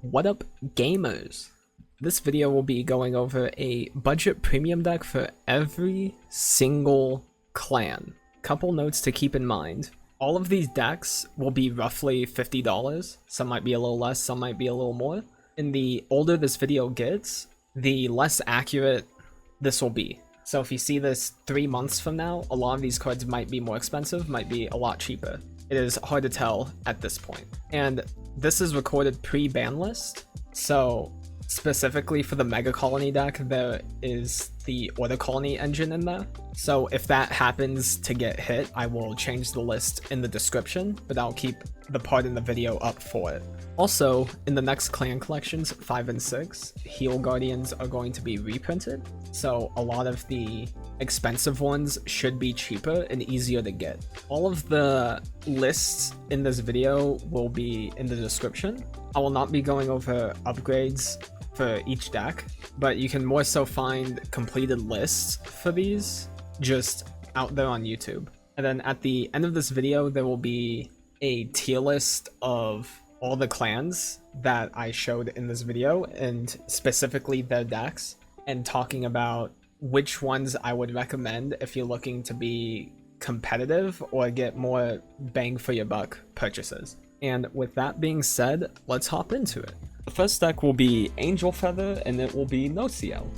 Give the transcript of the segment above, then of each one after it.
What up, gamers? This video will be going over a budget premium deck for every single clan. Couple notes to keep in mind. All of these decks will be roughly $50. Some might be a little less, some might be a little more. And the older this video gets, the less accurate this will be. So if you see this 3 months from now, a lot of these cards might be more expensive, might be a lot cheaper. It is hard to tell at this point. And this is recorded pre-ban list, so specifically for the Megacolony deck, there is the Order Colony engine in there. So if that happens to get hit, I will change the list in the description, but I'll keep the part in the video up for it. Also, in the next clan collections, 5 and 6, Heal Guardians are going to be reprinted, so a lot of the expensive ones should be cheaper and easier to get. All of the lists in this video will be in the description. I will not be going over upgrades for each deck, but you can more so find completed lists for these just out there on YouTube. And then at the end of this video, there will be a tier list of all the clans that I showed in this video, and specifically their decks, and talking about which ones I would recommend if you're looking to be competitive or get more bang for your buck purchases. And with that being said, let's hop into it. The first deck will be Angel Feather, and it will be no CL.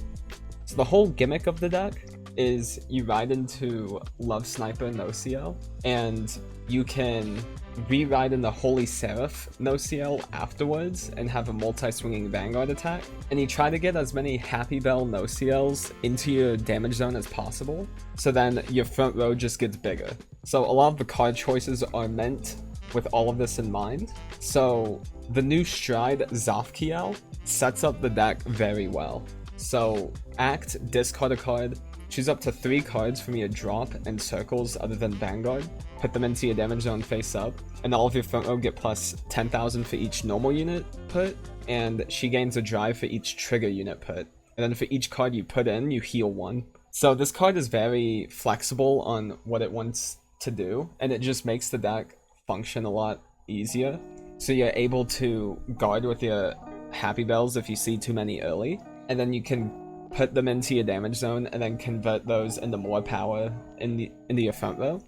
So the whole gimmick of the deck is you ride into Love Sniper no CL, and you can re-ride in the Holy Seraph no CL afterwards and have a multi-swinging Vanguard attack, and you try to get as many Happy Bell no CLs into your damage zone as possible, so then your front row just gets bigger. So a lot of the card choices are meant with all of this in mind. So the new Stride Zofkiel sets up the deck very well. So act, discard a card, choose up to 3 cards from your drop and circles other than Vanguard, put them into your damage zone face up, and all of your front row get plus 10,000 for each normal unit put, and she gains a drive for each trigger unit put. And then for each card you put in, you heal 1. So this card is very flexible on what it wants to do, and it just makes the deck function a lot easier. So you're able to guard with your Happy Bells if you see too many early, and then you can put them into your damage zone and then convert those into more power into your front row.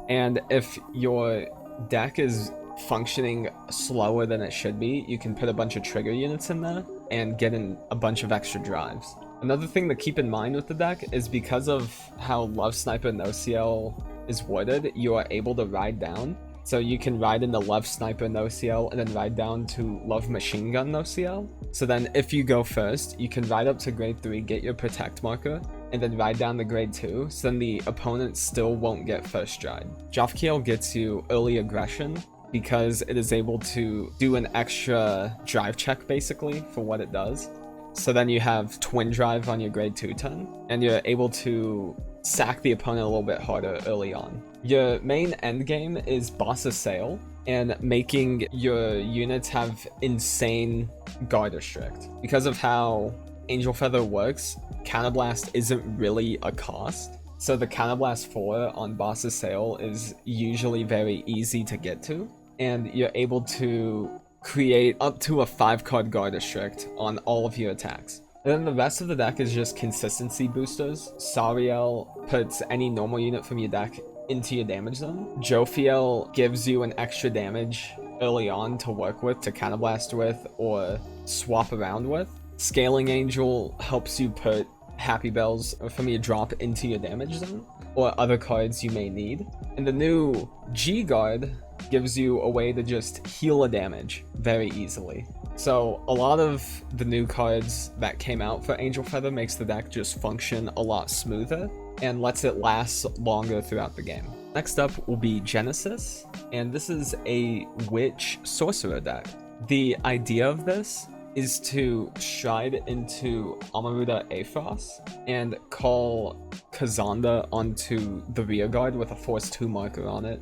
And if your deck is functioning slower than it should be, you can put a bunch of trigger units in there and get in a bunch of extra drives. Another thing to keep in mind with the deck is because of how Love Sniper no CL is worded, you are able to ride down. So you can ride into Love Sniper no CL and then ride down to Love Machine Gun no CL. So then if you go first, you can ride up to grade 3, get your Protect marker, and then ride down to grade 2, so then the opponent still won't get first stride. Zofkiel gets you early aggression because it is able to do an extra drive check basically for what it does. So then you have Twin Drive on your grade 2 turn, and you're able to sack the opponent a little bit harder early on. Your main endgame is Boss Assail, and making your units have insane guard restrict. Because of how Angel Feather works, Counterblast isn't really a cost. So the Counterblast 4 on Boss Assail is usually very easy to get to, and you're able to create up to a 5-card guard restrict on all of your attacks. And then the rest of the deck is just consistency boosters. Sariel puts any normal unit from your deck into your damage zone. Jophiel gives you an extra damage early on to work with, to counterblast with, or swap around with. Scaling Angel helps you put Happy Bells from your drop into your damage zone, or other cards you may need. And the new G-Guard gives you a way to just heal a damage very easily. So a lot of the new cards that came out for Angel Feather makes the deck just function a lot smoother and lets it last longer throughout the game. Next up will be Genesis, and this is a Witch Sorcerer deck. The idea of this is to stride into Amaruta Aphros and call Kazanda onto the rear guard with a Force 2 marker on it.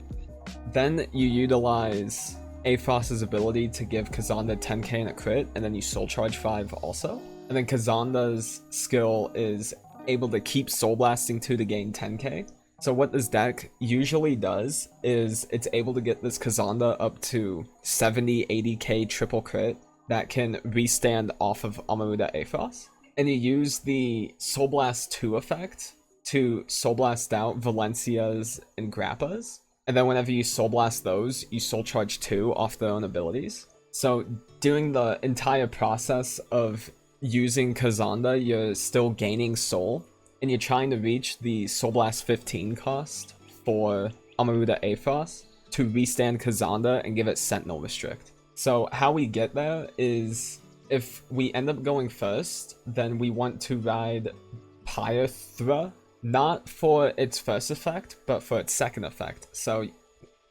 Then you utilize Aphros' ability to give Kazanda 10k and a crit, and then you Soul Charge 5 also. And then Kazanda's skill is able to keep Soul Blasting 2 to gain 10k. So what this deck usually does is it's able to get this Kazanda up to 70, 80k triple crit that can restand off of Amuruda Aphos, and you use the Soul Blast 2 effect to Soul Blast out Valencias and Grappas, and then whenever you Soul Blast those, you Soul Charge 2 off their own abilities. So doing the entire process of using Kazanda, you're still gaining soul, and you're trying to reach the Soul Blast 15 cost for Amuruda Aphos to restand Kazanda and give it Sentinel Restrict. So how we get there is, if we end up going first, then we want to ride Pythra, not for its first effect, but for its second effect. So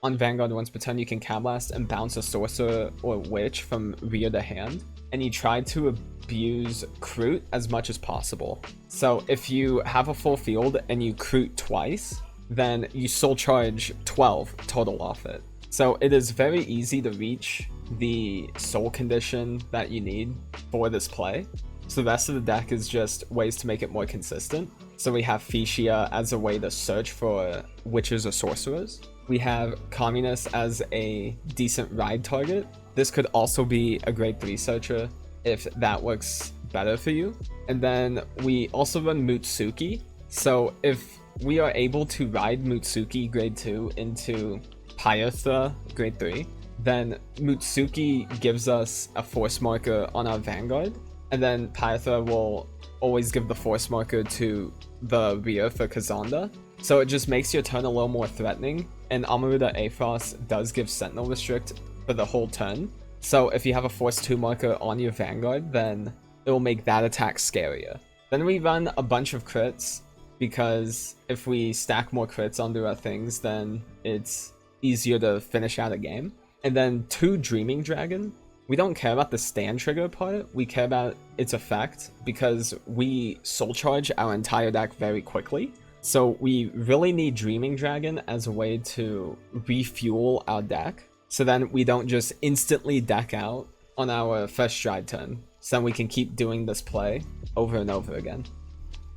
on Vanguard, once per turn, you can Cab Blast and bounce a Sorcerer or Witch from rear to hand, and you try to abuse Kroot as much as possible. So if you have a full field and you Kroot twice, then you Soul Charge 12 total off it. So it is very easy to reach the soul condition that you need for this play. So the rest of the deck is just ways to make it more consistent. So we have Fuchsia as a way to search for witches or sorcerers. We have Communist as a decent ride target. This could also be a grade 3 searcher if that works better for you. And then we also run Mutsuki. So if we are able to ride Mutsuki grade 2 into Pythra grade 3, then Mutsuki gives us a force marker on our Vanguard, and then Pythra will always give the force marker to the rear for Kazanda. So it just makes your turn a little more threatening, and Amuruda Aphos does give Sentinel Restrict for the whole turn. So if you have a Force 2 marker on your Vanguard, then it will make that attack scarier. Then we run a bunch of crits, because if we stack more crits onto our things, then it's easier to finish out a game. And then 2 Dreaming Dragon. We don't care about the stand trigger part, we care about its effect, because we Soul Charge our entire deck very quickly. So we really need Dreaming Dragon as a way to refuel our deck, so then we don't just instantly deck out on our first stride turn, so then we can keep doing this play over and over again.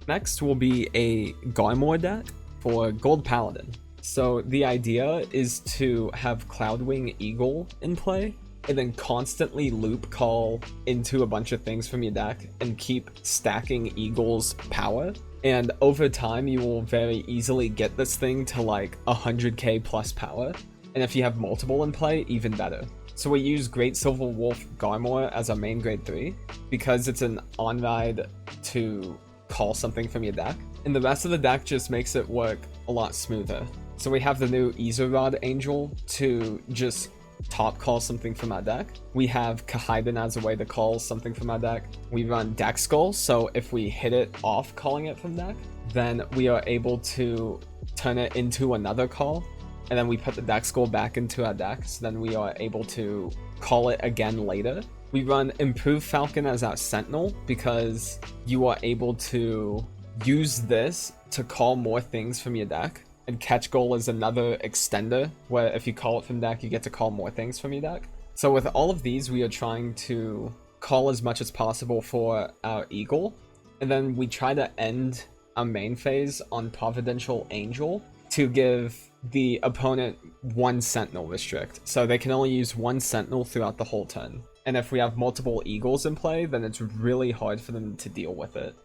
Next will be a Garmor deck for Gold Paladin. So the idea is to have Cloudwing Eagle in play, and then constantly loop call into a bunch of things from your deck and keep stacking Eagle's power. And over time, you will very easily get this thing to like 100k plus power. And if you have multiple in play, even better. So we use Great Silver Wolf Garmor as our main grade 3, because it's an on-ride to call something from your deck. And the rest of the deck just makes it work a lot smoother. So we have the new Izurod Angel to just top call something from our deck. We have Kahaiden as a way to call something from our deck. We run Deck Skull, so if we hit it off calling it from deck, then we are able to turn it into another call, and then we put the Deck Skull back into our deck, so then we are able to call it again later. We run Improved Falcon as our Sentinel, because you are able to use this to call more things from your deck. And Catch Goal is another extender, where if you call it from deck, you get to call more things from your deck. So with all of these, we are trying to call as much as possible for our Eagle. And then we try to end our main phase on Providential Angel to give the opponent 1 Sentinel Restrict. So they can only use 1 Sentinel throughout the whole turn. And if we have multiple Eagles in play, then it's really hard for them to deal with it.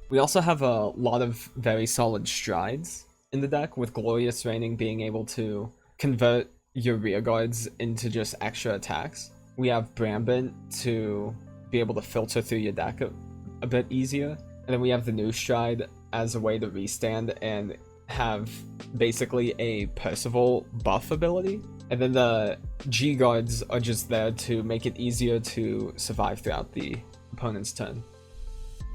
We also have a lot of very solid strides in the deck, with Glorious Reigning being able to convert your rear guards into just extra attacks. We have Brambant to be able to filter through your deck a bit easier. And then we have the new stride as a way to restand and have basically a Percival buff ability. And then the G guards are just there to make it easier to survive throughout the opponent's turn.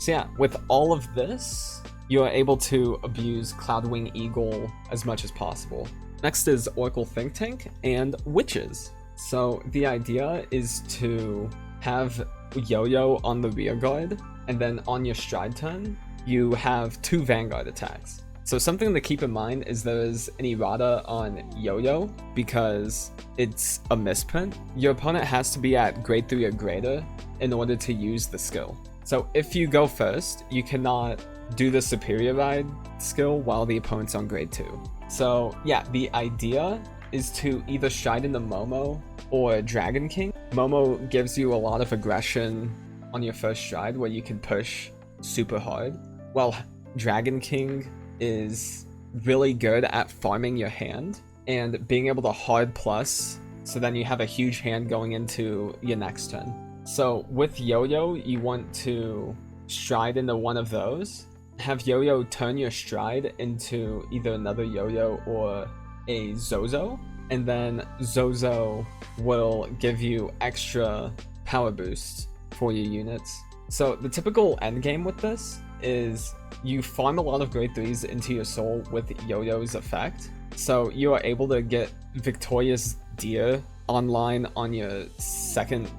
So yeah, with all of this, you are able to abuse Cloudwing Eagle as much as possible. Next is Oracle Think Tank and Witches. So the idea is to have Yo-Yo on the rear guard, and then on your stride turn, you have 2 Vanguard attacks. So something to keep in mind is there is an errata on Yo-Yo, because it's a misprint. Your opponent has to be at grade 3 or greater in order to use the skill. So if you go first, you cannot do the Superior Ride skill while the opponent's on grade 2. So yeah, the idea is to either stride into Momo or Dragon King. Momo gives you a lot of aggression on your first stride where you can push super hard, while Dragon King is really good at farming your hand and being able to hard plus, so then you have a huge hand going into your next turn. So with Yo-Yo, you want to stride into one of those, have Yo-Yo turn your stride into either another Yo-Yo or a Zozo, and then Zozo will give you extra power boosts for your units. So the typical endgame with this is you farm a lot of grade 3s into your soul with Yo-Yo's effect. So you are able to get Victorious Deer online on your second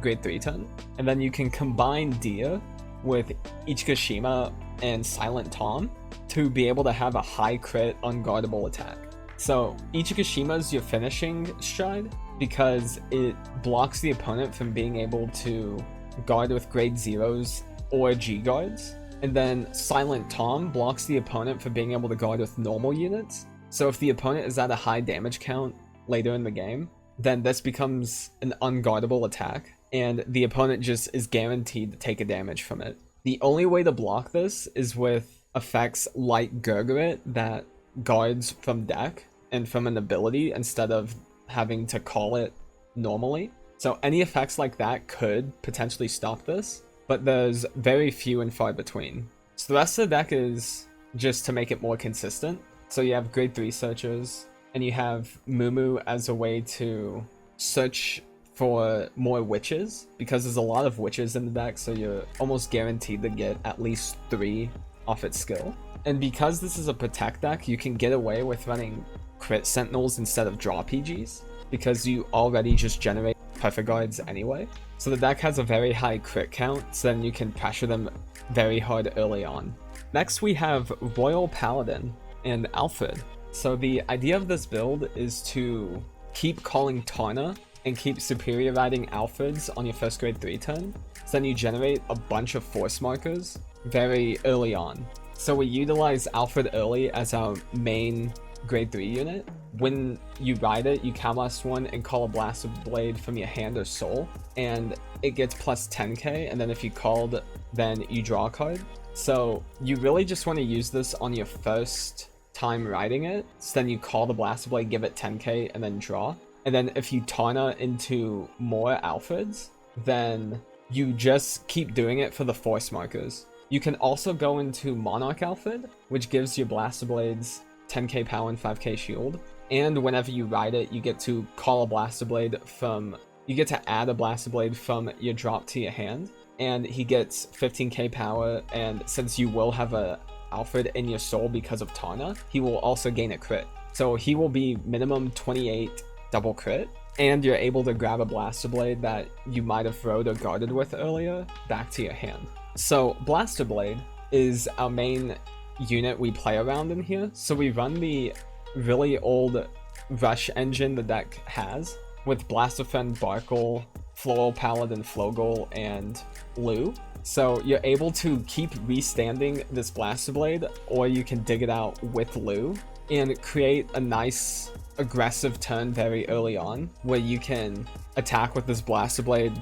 grade 3 turn. And then you can combine Deer with Ichikashima and Silent Tom to be able to have a high crit unguardable attack. So Ichikashima is your finishing stride because it blocks the opponent from being able to guard with grade 0s or G guards. And then Silent Tom blocks the opponent for being able to guard with normal units. So if the opponent is at a high damage count later in the game, then this becomes an unguardable attack, and the opponent just is guaranteed to take a damage from it. The only way to block this is with effects like Gurgurit that guards from deck and from an ability instead of having to call it normally. So any effects like that could potentially stop this, but there's very few and far between. So the rest of the deck is just to make it more consistent. So you have grade 3 searchers, and you have Mumu as a way to search for more witches, because there's a lot of witches in the deck, so you're almost guaranteed to get at least 3 off its skill. And because this is a protect deck, you can get away with running crit sentinels instead of draw PGs, because you already just generate perfect guards anyway. So the deck has a very high crit count, so then you can pressure them very hard early on. Next we have Royal Paladin and Alfred. So the idea of this build is to keep calling Tarna and keep superior riding Alfreds on your first grade 3 turn, so then you generate a bunch of force markers very early on. So we utilize Alfred early as our main grade 3 unit. When you ride it, you Counterblast 1 and call a Blast of Blade from your hand or soul, and it gets plus 10k, and then if you called, then you draw a card. So you really just want to use this on your first time riding it, so then you call the Blast of Blade, give it 10k, and then draw. And then if you Tarna into more Alfreds, then you just keep doing it for the force markers. You can also go into Monarch Alfred, which gives your Blast Blades 10k power and 5k shield. And whenever you ride it, you get to call a Blast Blade from... You get to add a Blast Blade from your drop to your hand. And he gets 15k power, and since you will have a Alfred in your soul because of Tarna, he will also gain a crit. So he will be minimum 28 double crit, and you're able to grab a Blaster Blade that you might have rode or guarded with earlier back to your hand. So Blaster Blade is our main unit we play around in here. So we run the really old rush engine the deck has with Blastofen, Barkle, Floral Paladin, Flogel, and Lou. So you're able to keep restanding this Blaster Blade, or you can dig it out with Lou and create a nice aggressive turn very early on where you can attack with this Blaster Blade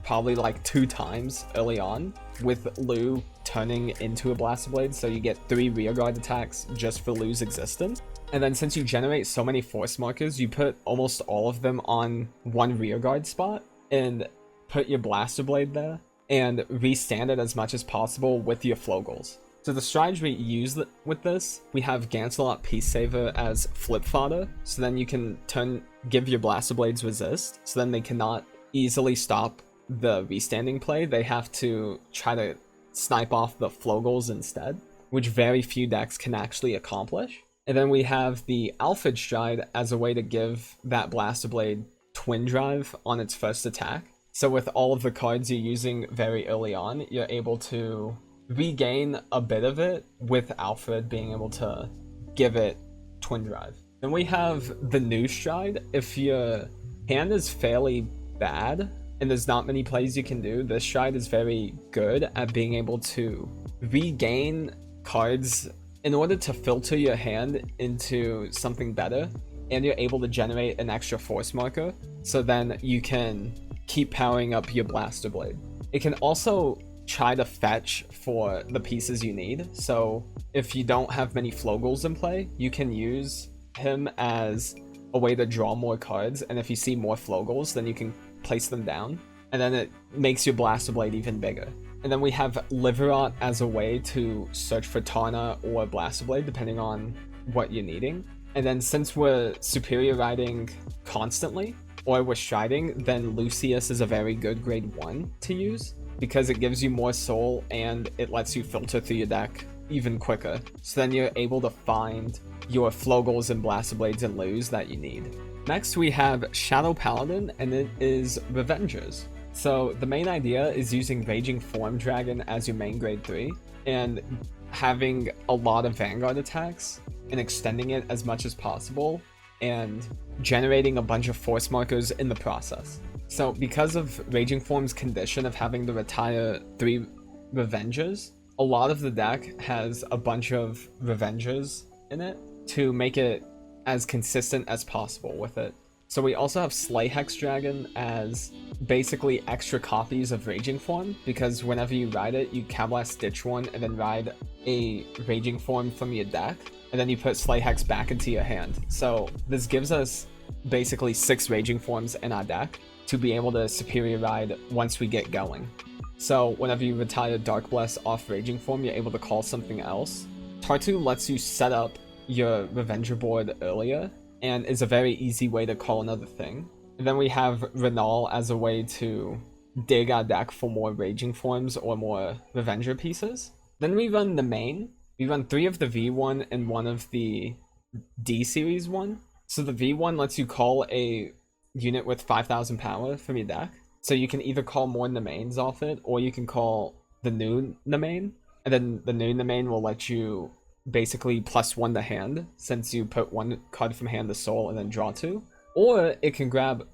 probably like 2 times early on with Lou turning into a Blaster Blade, so you get 3 rearguard attacks just for Lou's existence. And then since you generate so many force markers, you put almost all of them on one rearguard spot and put your Blaster Blade there and restand it as much as possible with your Flogels. So the strategy we use with this, we have Gancelot Peace Saver as flip fodder, so then you can give your Blaster Blades resist, so then they cannot easily stop the restanding play. They have to try to snipe off the Flogels instead, which very few decks can actually accomplish. And then we have the Alfred Stride as a way to give that Blaster Blade Twin Drive on its first attack. So with all of the cards you're using very early on, you're able to regain a bit of it with Alfred being able to give it Twin Drive. Then we have the new Stride. If your hand is fairly bad and there's not many plays you can do, this Stride is very good at being able to regain cards in order to filter your hand into something better. and you're able to generate an extra force marker, so then you can keep powering up your Blaster Blade. It can also try to fetch for the pieces you need, so if you don't have many Flogels in play, you can use him as a way to draw more cards, and if you see more Flogels, then you can place them down, and then it makes your Blaster Blade even bigger. And then we have Liverot as a way to search for Tana or Blaster Blade, depending on what you're needing. And then since we're superior riding constantly, or we're striding, then Lucius is a very good grade 1 to use, because it gives you more soul and it lets you filter through your deck even quicker. So then you're able to find your Flogels and Blaster Blades and Lus that you need. Next we have Shadow Paladin, and it is Revengers. So the main idea is using Raging Form Dragon as your main grade 3, and having a lot of Vanguard attacks, and extending it as much as possible, and generating a bunch of force markers in the process. So because of Raging Form's condition of having to retire 3 Revengers, a lot of the deck has a bunch of Revengers in it to make it as consistent as possible with it. So we also have Slay Hex Dragon as basically extra copies of Raging Form, because whenever you ride it, you Cab Stitch one and then ride a Raging Form from your deck, and then you put Slay Hex back into your hand. So this gives us basically 6 Raging Forms in our deck to be able to superior ride once we get going. So whenever you retire Dark Bless off Raging Form, you're able to call something else. Tartu lets you set up your Revenger board earlier, and is a very easy way to call another thing. And then we have Renal as a way to dig our deck for more Raging Forms or more Revenger pieces. Then we run the main. We run 3 of the V1 and 1 of the D series 1. So the V1 lets you call a unit with 5,000 power from your deck. So you can either call more Nemains off it, or you can call the new Nemain. And then the new Nemain will let you basically +1 to hand, since you put 1 card from hand to soul and then draw 2. Or it can grab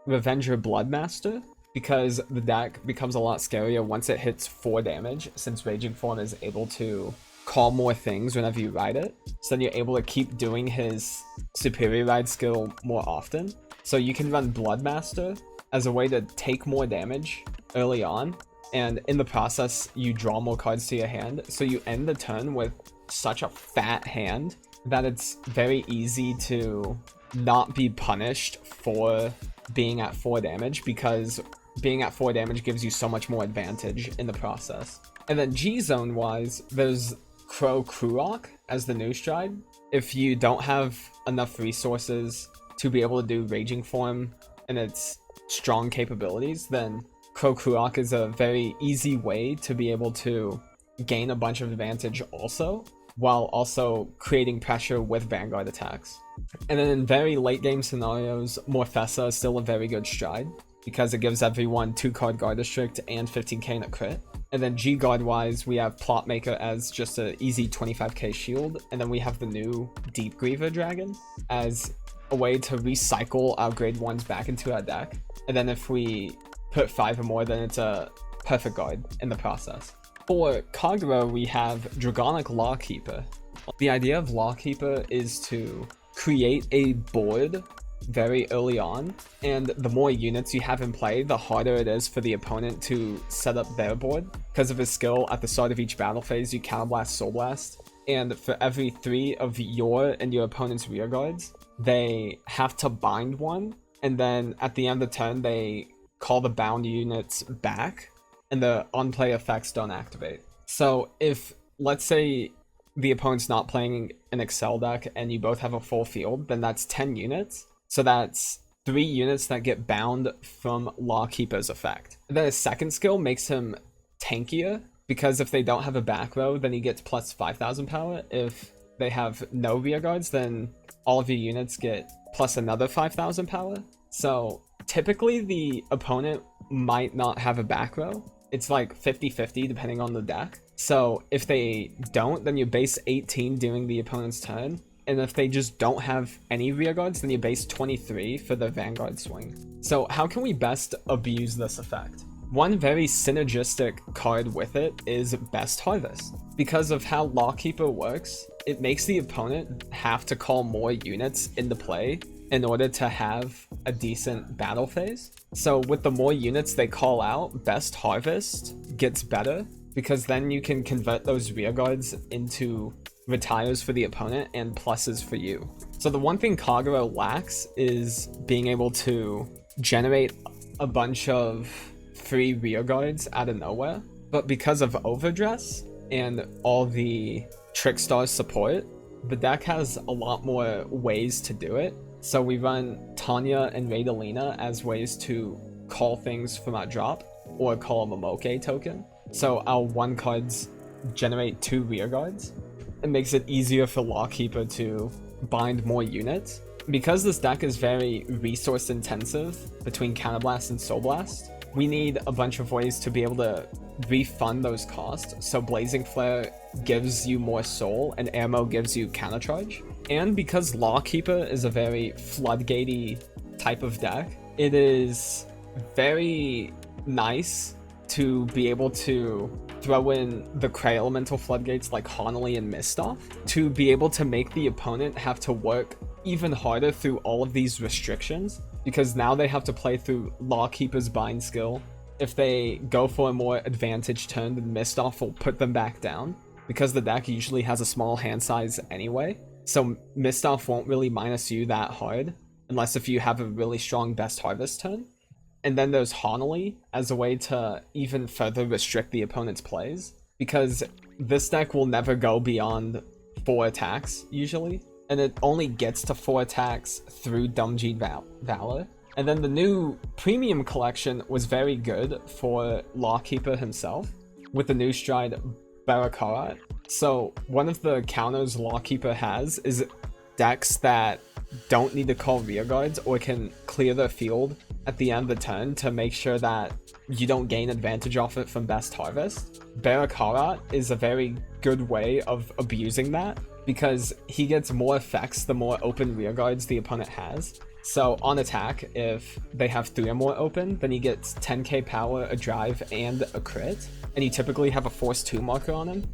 Revenger Bloodmaster, because the deck becomes a lot scarier once it hits 4 damage, since Raging Form is able to call more things whenever you ride it. So then you're able to keep doing his superior ride skill more often. So you can run Bloodmaster as a way to take more damage early on, and in the process you draw more cards to your hand, so you end the turn with such a fat hand that it's very easy to not be punished for being at 4 damage, because being at 4 damage gives you so much more advantage in the process. And then G-Zone wise, there's Crow Krurok as the new stride. If you don't have enough resources to be able to do Raging Form and its strong capabilities, then Crow Krurok is a very easy way to be able to gain a bunch of advantage also, while also creating pressure with Vanguard attacks. And then in very late game scenarios, Morfessa is still a very good stride, because it gives everyone 2 card Guard Restrict and 15k in a crit. And then G-Guard wise, we have Plotmaker as just an easy 25k shield, and then we have the new Deep Griever Dragon as a way to recycle our grade 1s back into our deck. And then if we put 5 or more, then it's a perfect guard in the process. For Kagero, we have Dragonic Lawkeeper. The idea of Lawkeeper is to create a board very early on, and the more units you have in play, the harder it is for the opponent to set up their board. Because of his skill, at the start of each battle phase, you Counterblast Soul Blast, and for every 3 of your and your opponent's rear guards, they have to bind 1, and then at the end of the turn, they call the bound units back, and the on-play effects don't activate. So if, let's say, the opponent's not playing an Excel deck and you both have a full field, then that's 10 units. So that's 3 units that get bound from Lawkeeper's effect. And then his second skill makes him tankier, because if they don't have a back row, then he gets plus 5,000 power. If they have no rear guards, then all of your units get plus another 5,000 power. So typically the opponent might not have a back row. It's like 50-50 depending on the deck. So if they don't, then you base 18 during the opponent's turn. And if they just don't have any rear guards, then you base 23 for the Vanguard swing. So how can we best abuse this effect? One very synergistic card with it is Best Harvest. Because of how Lawkeeper works, it makes the opponent have to call more units into play in order to have a decent battle phase. So with the more units they call out, Best Harvest gets better, because then you can convert those rearguards into retires for the opponent and pluses for you. So the one thing Kagero lacks is being able to generate a bunch of free rearguards out of nowhere. But because of Overdress and all the Trickstar support, the deck has a lot more ways to do it. So we run Tanya and Raidalina as ways to call things from our drop, or call a Momoke token. So our 1 cards generate 2 rearguards. It makes it easier for Lawkeeper to bind more units. Because this deck is very resource intensive between Counterblast and Soul Blast, we need a bunch of ways to be able to refund those costs. So Blazing Flare gives you more soul and Ammo gives you countercharge. And because Lawkeeper is a very floodgatey type of deck, it is very nice to be able to throw in the Cray Elemental floodgates like Honolly and Mistoff to be able to make the opponent have to work even harder through all of these restrictions, because now they have to play through Lawkeeper's bind skill. If they go for a more advantage turn, then Mistoff will put them back down, because the deck usually has a small hand size anyway. So Mistoff won't really minus you that hard, unless if you have a really strong Best Harvest turn. And then there's Honolly as a way to even further restrict the opponent's plays, because this deck will never go beyond 4 attacks usually, and it only gets to 4 attacks through Dumjid Valor. And then the new premium collection was very good for Lawkeeper himself, with the new stride Barakarat. So one of the counters Lawkeeper has is decks that don't need to call rearguards or can clear their field at the end of the turn to make sure that you don't gain advantage off it from Best Harvest. Barakarat is a very good way of abusing that, because he gets more effects the more open rearguards the opponent has. So on attack, if they have 3 or more open, then he gets 10k power, a drive, and a crit. And you typically have a Force 2 marker on him.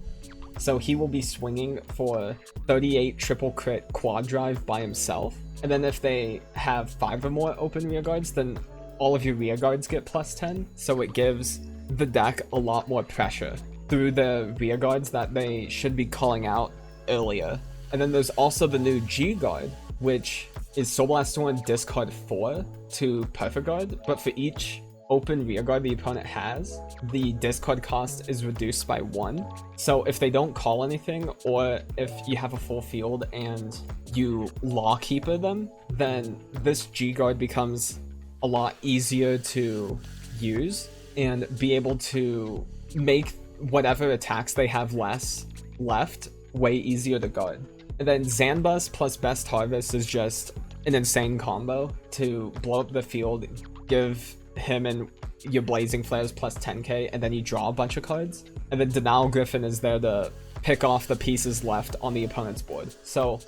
So he will be swinging for 38 triple crit quad drive by himself. And then if they have 5 or more open rearguards, then all of your rearguards get plus 10. So it gives the deck a lot more pressure through the rearguards that they should be calling out earlier. And then there's also the new G guard, which is Soul Blast 1 discard 4 to Perfect Guard, but for each open rearguard the opponent has, the discard cost is reduced by 1. So if they don't call anything, or if you have a full field and you Lawkeeper them, then this G guard becomes a lot easier to use and be able to make whatever attacks they have left way easier to guard. And then Zanbus plus Best Harvest is just an insane combo to blow up the field, give him and your Blazing Flares plus 10k, and then you draw a bunch of cards. And then Denial Griffin is there to pick off the pieces left on the opponent's board. So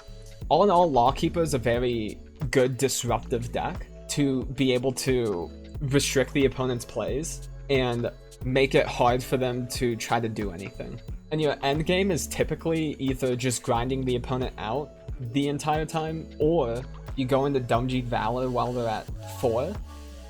all in all, Lawkeeper is a very good disruptive deck to be able to restrict the opponent's plays and make it hard for them to try to do anything. And your end game is typically either just grinding the opponent out the entire time, or you go into Dumjid Valor while they're at 4,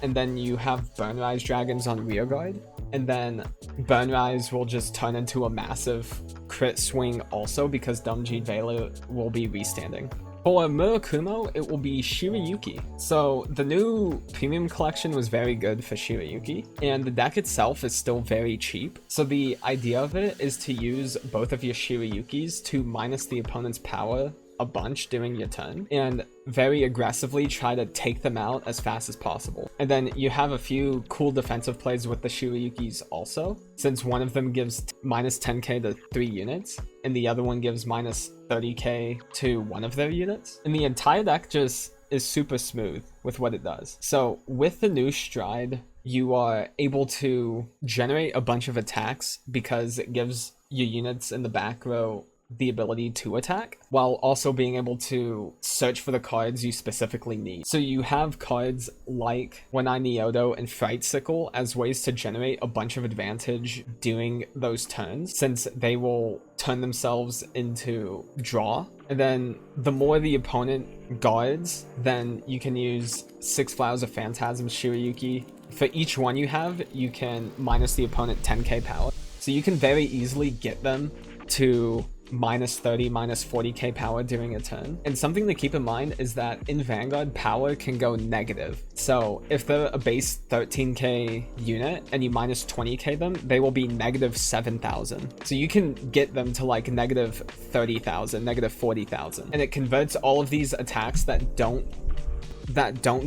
and then you have Burnrise Dragons on rearguard, and then Burnrise will just turn into a massive crit swing also, because Dumjid Valor will be restanding. For Murakumo, it will be Shirayuki. So the new premium collection was very good for Shirayuki, and the deck itself is still very cheap. So the idea of it is to use both of your Shirayukis to minus the opponent's power a bunch during your turn, and very aggressively try to take them out as fast as possible. And then you have a few cool defensive plays with the Shirayukis also, since one of them gives minus 10k to 3 units, and the other one gives minus 30k to one of their units. And the entire deck just is super smooth with what it does. So with the new stride, you are able to generate a bunch of attacks because it gives your units in the back row the ability to attack, while also being able to search for the cards you specifically need. So you have cards like Wanai Nyoto and Fright Sickle as ways to generate a bunch of advantage during those turns, since they will turn themselves into draw. And then the more the opponent guards, then you can use 6 Flowers of Phantasm Shirayuki. For each one you have, you can minus the opponent 10k power. So you can very easily get them to minus 30, minus 40k power during a turn. And something to keep in mind is that in Vanguard, power can go negative. So if they're a base 13k unit and you minus 20k them, they will be negative 7,000. So you can get them to like negative 30,000, negative 40,000. And it converts all of these attacks that don't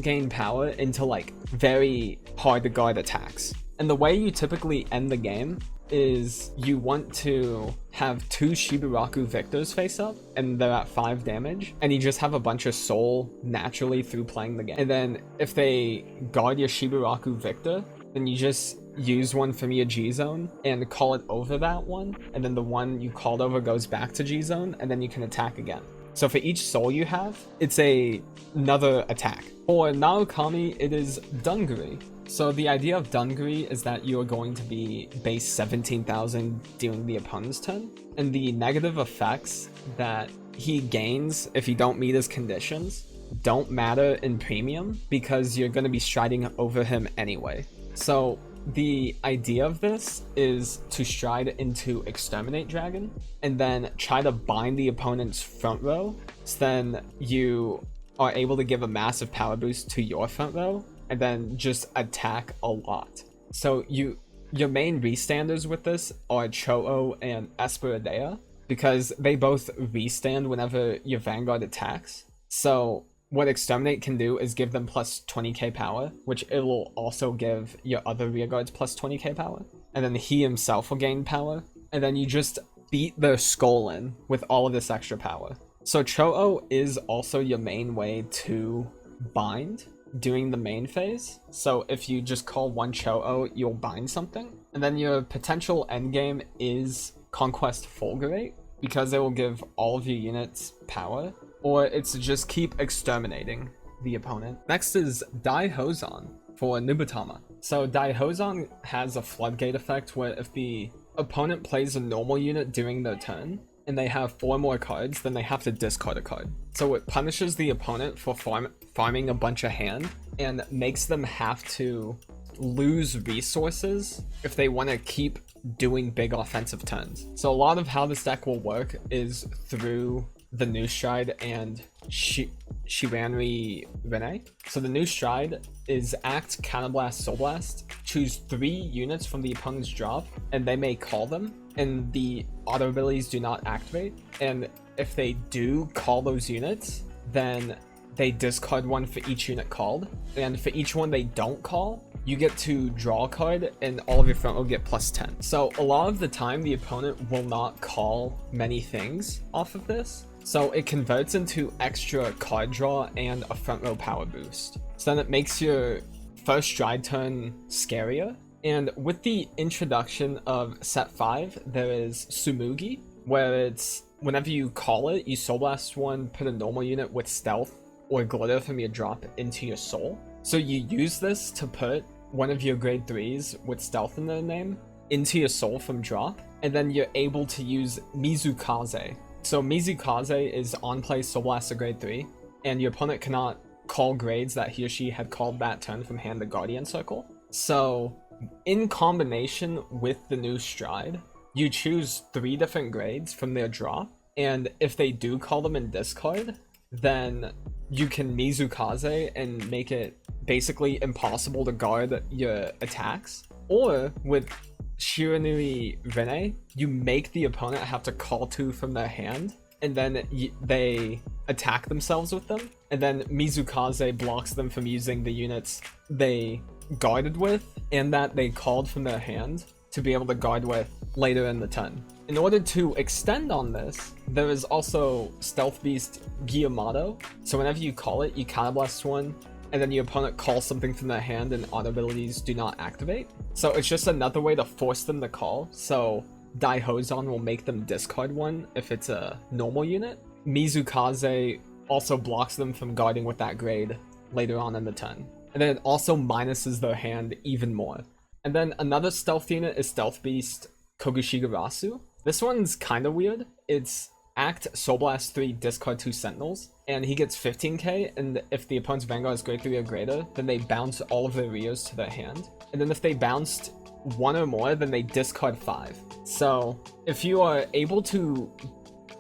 gain power into like very hard to guard attacks. And the way you typically end the game is you want to have 2 Shibaraku Victors face up, and they're at 5 damage, and you just have a bunch of soul naturally through playing the game. And then if they guard your Shibaraku Victor, then you just use one from your G-Zone and call it over that one, and then the one you called over goes back to G-Zone, and then you can attack again. So for each soul you have, it's another attack. For Narukami, it is Dunguri. So the idea of Dunguri is that you are going to be base 17,000 during the opponent's turn, and the negative effects that he gains if you don't meet his conditions don't matter in premium because you're going to be striding over him anyway. So the idea of this is to stride into Exterminate Dragon and then try to bind the opponent's front row, so then you are able to give a massive power boost to your front row and then just attack a lot. So your main restanders with this are Cho-Oh and Esperadea, because they both restand whenever your Vanguard attacks. So what Exterminate can do is give them plus 20k power, which it will also give your other rearguards plus 20k power. And then he himself will gain power. And then you just beat their skull in with all of this extra power. So Cho-Oh is also your main way to bind during the main phase. So if you just call one Cho-Oh, you'll bind something. And then your potential endgame is Conquest Fulgurate, because it will give all of your units power, or it's to just keep exterminating the opponent. Next is Dai Hozan for Nubatama. So Dai Hozan has a floodgate effect where if the opponent plays a normal unit during their turn and they have 4 more cards, then they have to discard a card. So it punishes the opponent for farming a bunch of hand and makes them have to lose resources if they want to keep doing big offensive turns. So a lot of how this deck will work is through the new stride and Shiranri Rene. So the new stride is act, counterblast, soul blast, choose 3 units from the opponent's drop, and they may call them, and the auto abilities do not activate. And if they do call those units, then they discard one for each unit called, and for each one they don't call, you get to draw a card and all of your front will get plus 10. So a lot of the time the opponent will not call many things off of this, so it converts into extra card draw and a front row power boost. So then it makes your first stride turn scarier. And with the introduction of set 5, there is Sumugi, where it's whenever you call it, you soul blast one, put a normal unit with stealth or glitter from your drop into your soul. So you use this to put one of your grade 3s with stealth in their name into your soul from drop, and then you're able to use Mizukaze. So Mizukaze is on play soul blast a grade 3, and your opponent cannot call grades that he or she had called that turn from hand to Guardian Circle. So in combination with the new stride, you choose 3 different grades from their drop, and if they do call them in discard, then you can Mizukaze and make it basically impossible to guard your attacks. Or with Shiranui Rene, you make the opponent have to call 2 from their hand, and then they attack themselves with them, and then Mizukaze blocks them from using the units they guarded with and that they called from their hand to be able to guard with later in the turn. In order to extend on this, there is also Stealth Beast Guillemado. So whenever you call it, you counterblast one, and then your opponent calls something from their hand and auto abilities do not activate. So it's just another way to force them to call. So Daihozan will make them discard one if it's a normal unit. Mizukaze also blocks them from guarding with that grade later on in the turn. And then it also minuses their hand even more. And then another stealth unit is Stealth Beast Kogushigarasu. This one's kind of weird. It's Act Soul Blast 3, discard 2 Sentinels, and he gets 15k, and if the opponent's Vanguard is grade 3 or greater, then they bounce all of their Rios to their hand. And then if they bounced 1 or more, then they discard 5. So if you are able to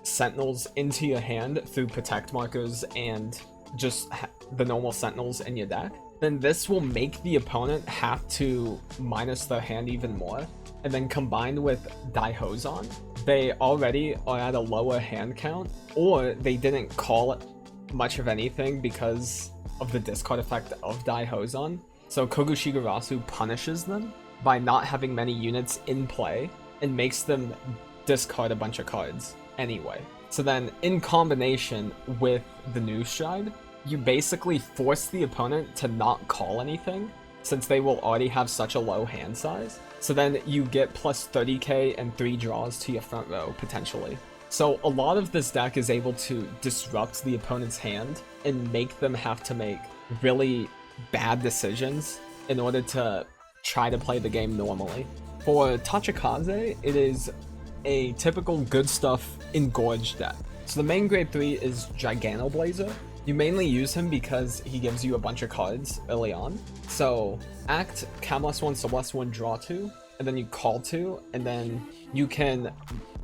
Sentinels into your hand through Protect markers and just the normal Sentinels in your deck, then this will make the opponent have to minus their hand even more. And then combined with Daihozan, they already are at a lower hand count, or they didn't call much of anything because of the discard effect of Daihozan. So Kogushigarasu punishes them by not having many units in play and makes them discard a bunch of cards anyway. So then in combination with the New Stride, you basically force the opponent to not call anything since they will already have such a low hand size. So then you get plus 30k and 3 draws to your front row, potentially. So a lot of this deck is able to disrupt the opponent's hand and make them have to make really bad decisions in order to try to play the game normally. For Tachikaze, it is a typical good stuff Engorge deck. So the main grade 3 is Giganoblazer. You mainly use him because he gives you a bunch of cards early on. So act Camless 1, Subless 1, draw 2, and then you call 2, and then you can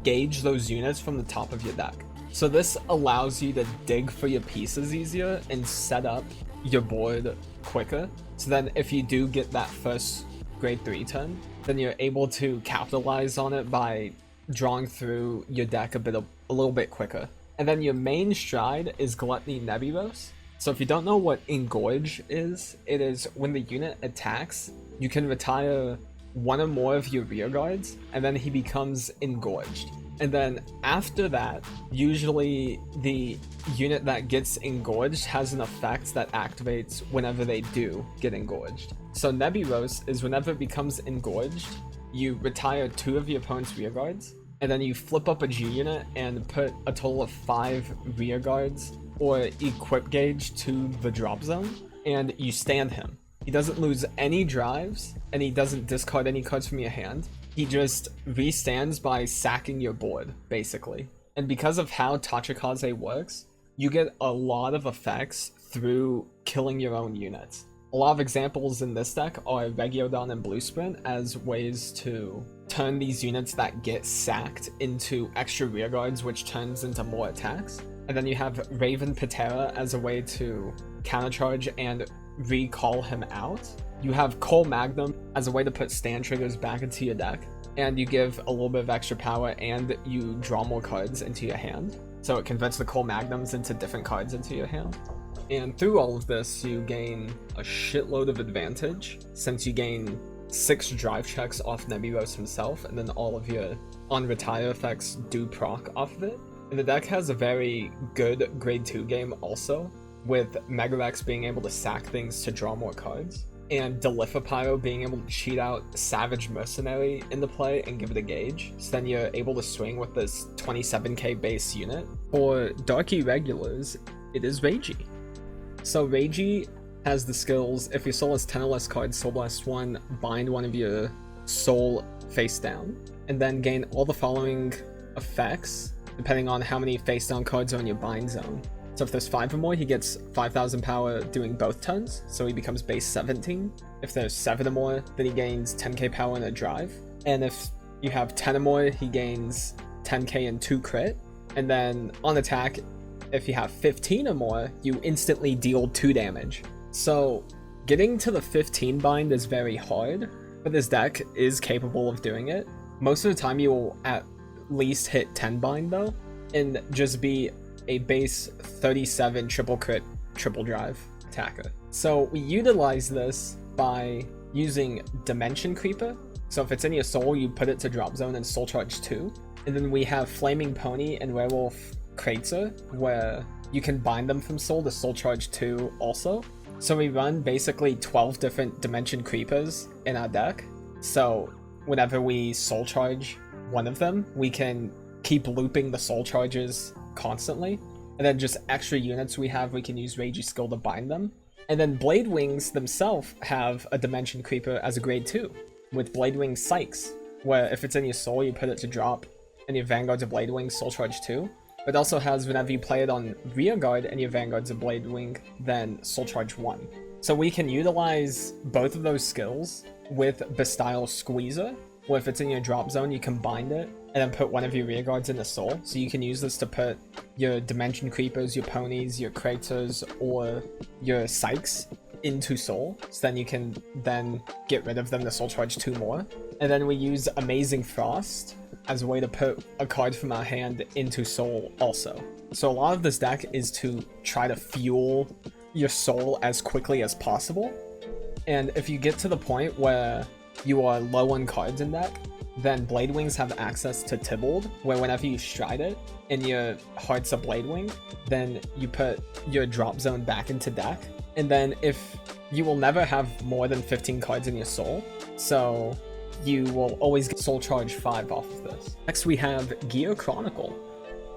gauge those units from the top of your deck. So this allows you to dig for your pieces easier and set up your board quicker. So then if you do get that first grade 3 turn, then you're able to capitalize on it by drawing through your deck a little bit quicker. And then your main stride is Gluttony Nebulos. So if you don't know what Engorge is, it is when the unit attacks, you can retire 1 or more of your rear guards, and then he becomes engorged. And then after that, usually the unit that gets engorged has an effect that activates whenever they do get engorged. So Nebulos is whenever it becomes engorged, you retire 2 of your opponent's rear guards, and then you flip up a G unit and put a total of 5 rear guards or equip gauge to the drop zone, and you stand him. He doesn't lose any drives, and he doesn't discard any cards from your hand. He just restands by sacking your board, basically. And because of how Tachikaze works, you get a lot of effects through killing your own units. A lot of examples in this deck are Regiodon and Blue Sprint as ways to turn these units that get sacked into extra rear guards, which turns into more attacks. And then you have Raven Patera as a way to countercharge and recall him out. You have Cole Magnum as a way to put stand triggers back into your deck, and you give a little bit of extra power and you draw more cards into your hand. So it converts the Cole Magnums into different cards into your hand. And through all of this, you gain a shitload of advantage, since you gain 6 drive checks off Nebulos himself, and then all of your on-retire effects do proc off of it. And the deck has a very good grade 2 game also, with Megarex being able to sack things to draw more cards, and Delifapyro being able to cheat out Savage Mercenary into play and give it a gauge, so then you're able to swing with this 27k base unit. For Dark Irregulars, it is Reiji. So Reiji has the skills, if your soul has 10 or less cards, Soul Blast 1, bind one of your soul face down, and then gain all the following effects, depending on how many face down cards are in your bind zone. So if there's 5 or more, he gets 5,000 power doing both turns, so he becomes base 17. If there's 7 or more, then he gains 10k power in a drive. And if you have 10 or more, he gains 10k and 2 crit. And then on attack, if you have 15 or more, you instantly deal 2 damage. So getting to the 15 bind is very hard, but this deck is capable of doing it. Most of the time you will at least hit 10 bind though, and just be a base 37 triple crit, triple drive attacker. So we utilize this by using Dimension Creeper. So if it's in your soul, you put it to drop zone and soul charge 2. And then we have Flaming Pony and Werewolf Kreitzer, where you can bind them from soul to soul charge 2 also. So we run basically 12 different Dimension Creepers in our deck. So whenever we soul charge one of them, we can keep looping the soul charges constantly. And then just extra units we have, we can use Reiji skill to bind them. And then Blade Wings themselves have a Dimension Creeper as a grade 2, with Blade Wings Psychs, where if it's in your soul, you put it to drop, and your Vanguard's a Blade Wing, soul charge 2. It also has, whenever you play it on Rearguard and your Vanguard's a Blade Wing, then soul charge 1. So we can utilize both of those skills with Bastille Squeezer, where if it's in your drop zone, you can bind it, and then put one of your Rearguards into soul. So you can use this to put your Dimension Creepers, your Ponies, your Craters, or your Psychs into soul. So then you can then get rid of them to soul charge 2 more. And then we use Amazing Frost as a way to put a card from our hand into soul also. So a lot of this deck is to try to fuel your soul as quickly as possible. And if you get to the point where you are low on cards in deck, then Blade Wings have access to Tybalt, where whenever you stride it and your heart's a Blade Wing, then you put your drop zone back into deck. And then if you will never have more than 15 cards in your soul, so you will always get soul charge 5 off of this. Next we have Gear Chronicle.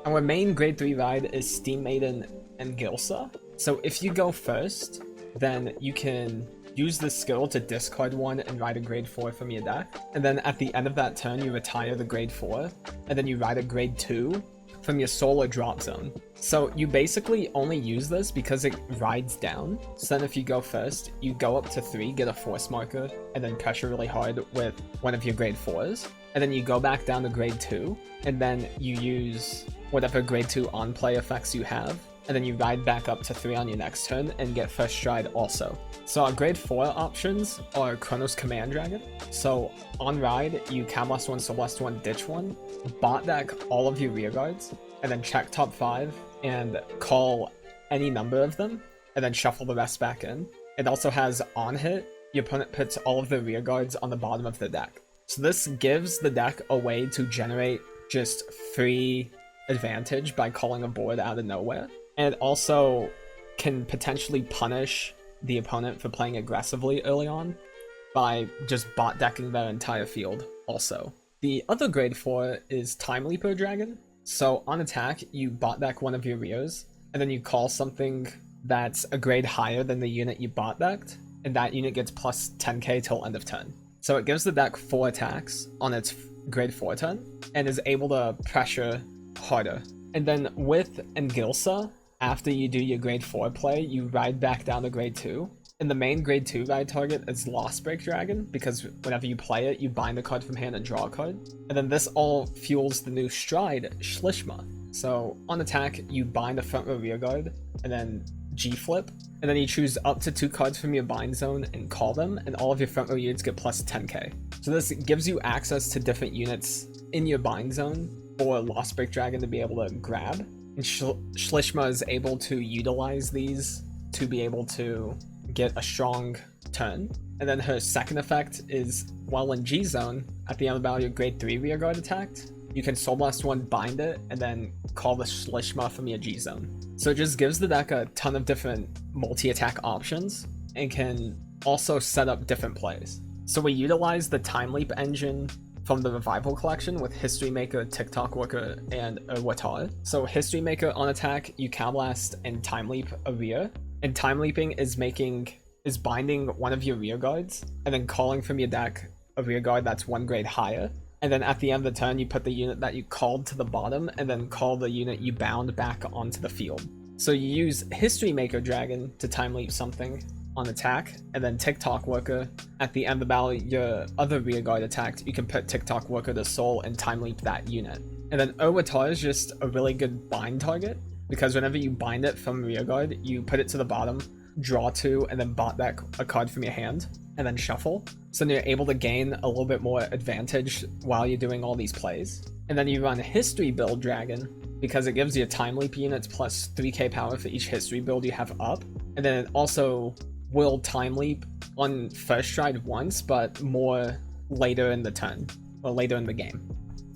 Our main grade 3 ride is Steam Maiden and Gilsa. So if you go first, then you can use this skill to discard one and ride a grade 4 from your deck. And then at the end of that turn, you retire the grade 4, and then you ride a grade 2 from your soul or drop zone. So you basically only use this because it rides down. So then if you go first, you go up to 3, get a force marker, and then pressure really hard with one of your grade 4s. And then you go back down to grade 2, and then you use whatever grade 2 on play effects you have, and then you ride back up to 3 on your next turn and get first stride also. So our grade 4 options are Chronos Command Dragon. So on ride, you Camblast 1, Soul Blast 1, Ditch 1, bot deck all of your Rearguards, and then check top 5 and call any number of them, and then shuffle the rest back in. It also has on hit, your opponent puts all of the Rearguards on the bottom of the deck. So this gives the deck a way to generate just free advantage by calling a board out of nowhere. And it also can potentially punish the opponent for playing aggressively early on by just bot decking their entire field also. The other grade 4 is Time Leaper Dragon. So on attack, you bot deck one of your Rears, and then you call something that's a grade higher than the unit you bot decked, and that unit gets plus 10k till end of turn. So it gives the deck 4 attacks on its grade 4 turn, and is able to pressure harder. And then with Engilsa, after you do your grade 4 play, you ride back down to grade 2. And the main grade 2 ride target is Lost Break Dragon, because whenever you play it, you bind a card from hand and draw a card. And then this all fuels the new stride, Schlichma. So on attack, you bind a front row Rearguard, and then G-flip, and then you choose up to 2 cards from your bind zone and call them, and all of your front row units get plus 10k. So this gives you access to different units in your bind zone for Lost Break Dragon to be able to grab. And Schlichma is able to utilize these to be able to get a strong turn. And then her second effect is, while in G zone, at the end of the battle, your grade 3 Rearguard attacked, you can Soul Blast 1, bind it, and then call the Schlichma from your G zone. So it just gives the deck a ton of different multi-attack options, and can also set up different plays. So we utilize the Time Leap engine from the Revival Collection with History Maker, TikTok Worker, and Watar. So History Maker on attack, you Camblast and Time Leap a Rear, and Time Leaping is binding one of your Rearguards, and then calling from your deck a Rearguard that's 1 grade higher. And then at the end of the turn, you put the unit that you called to the bottom, and then call the unit you bound back onto the field. So you use History Maker Dragon to Time Leap something on attack, and then TikTok Worker. At the end of the battle, your other Rearguard attacked, you can put TikTok Worker to Soul and Time Leap that unit. And then Owatar is just a really good bind target, because whenever you bind it from Rearguard, you put it to the bottom, draw 2, and then bot deck a card from your hand, and then shuffle. So then you're able to gain a little bit more advantage while you're doing all these plays. And then you run History Build Dragon, because it gives you Time Leap units plus 3k power for each History build you have up. And then it also will Time Leap on first stride once, but more later in the turn, or later in the game.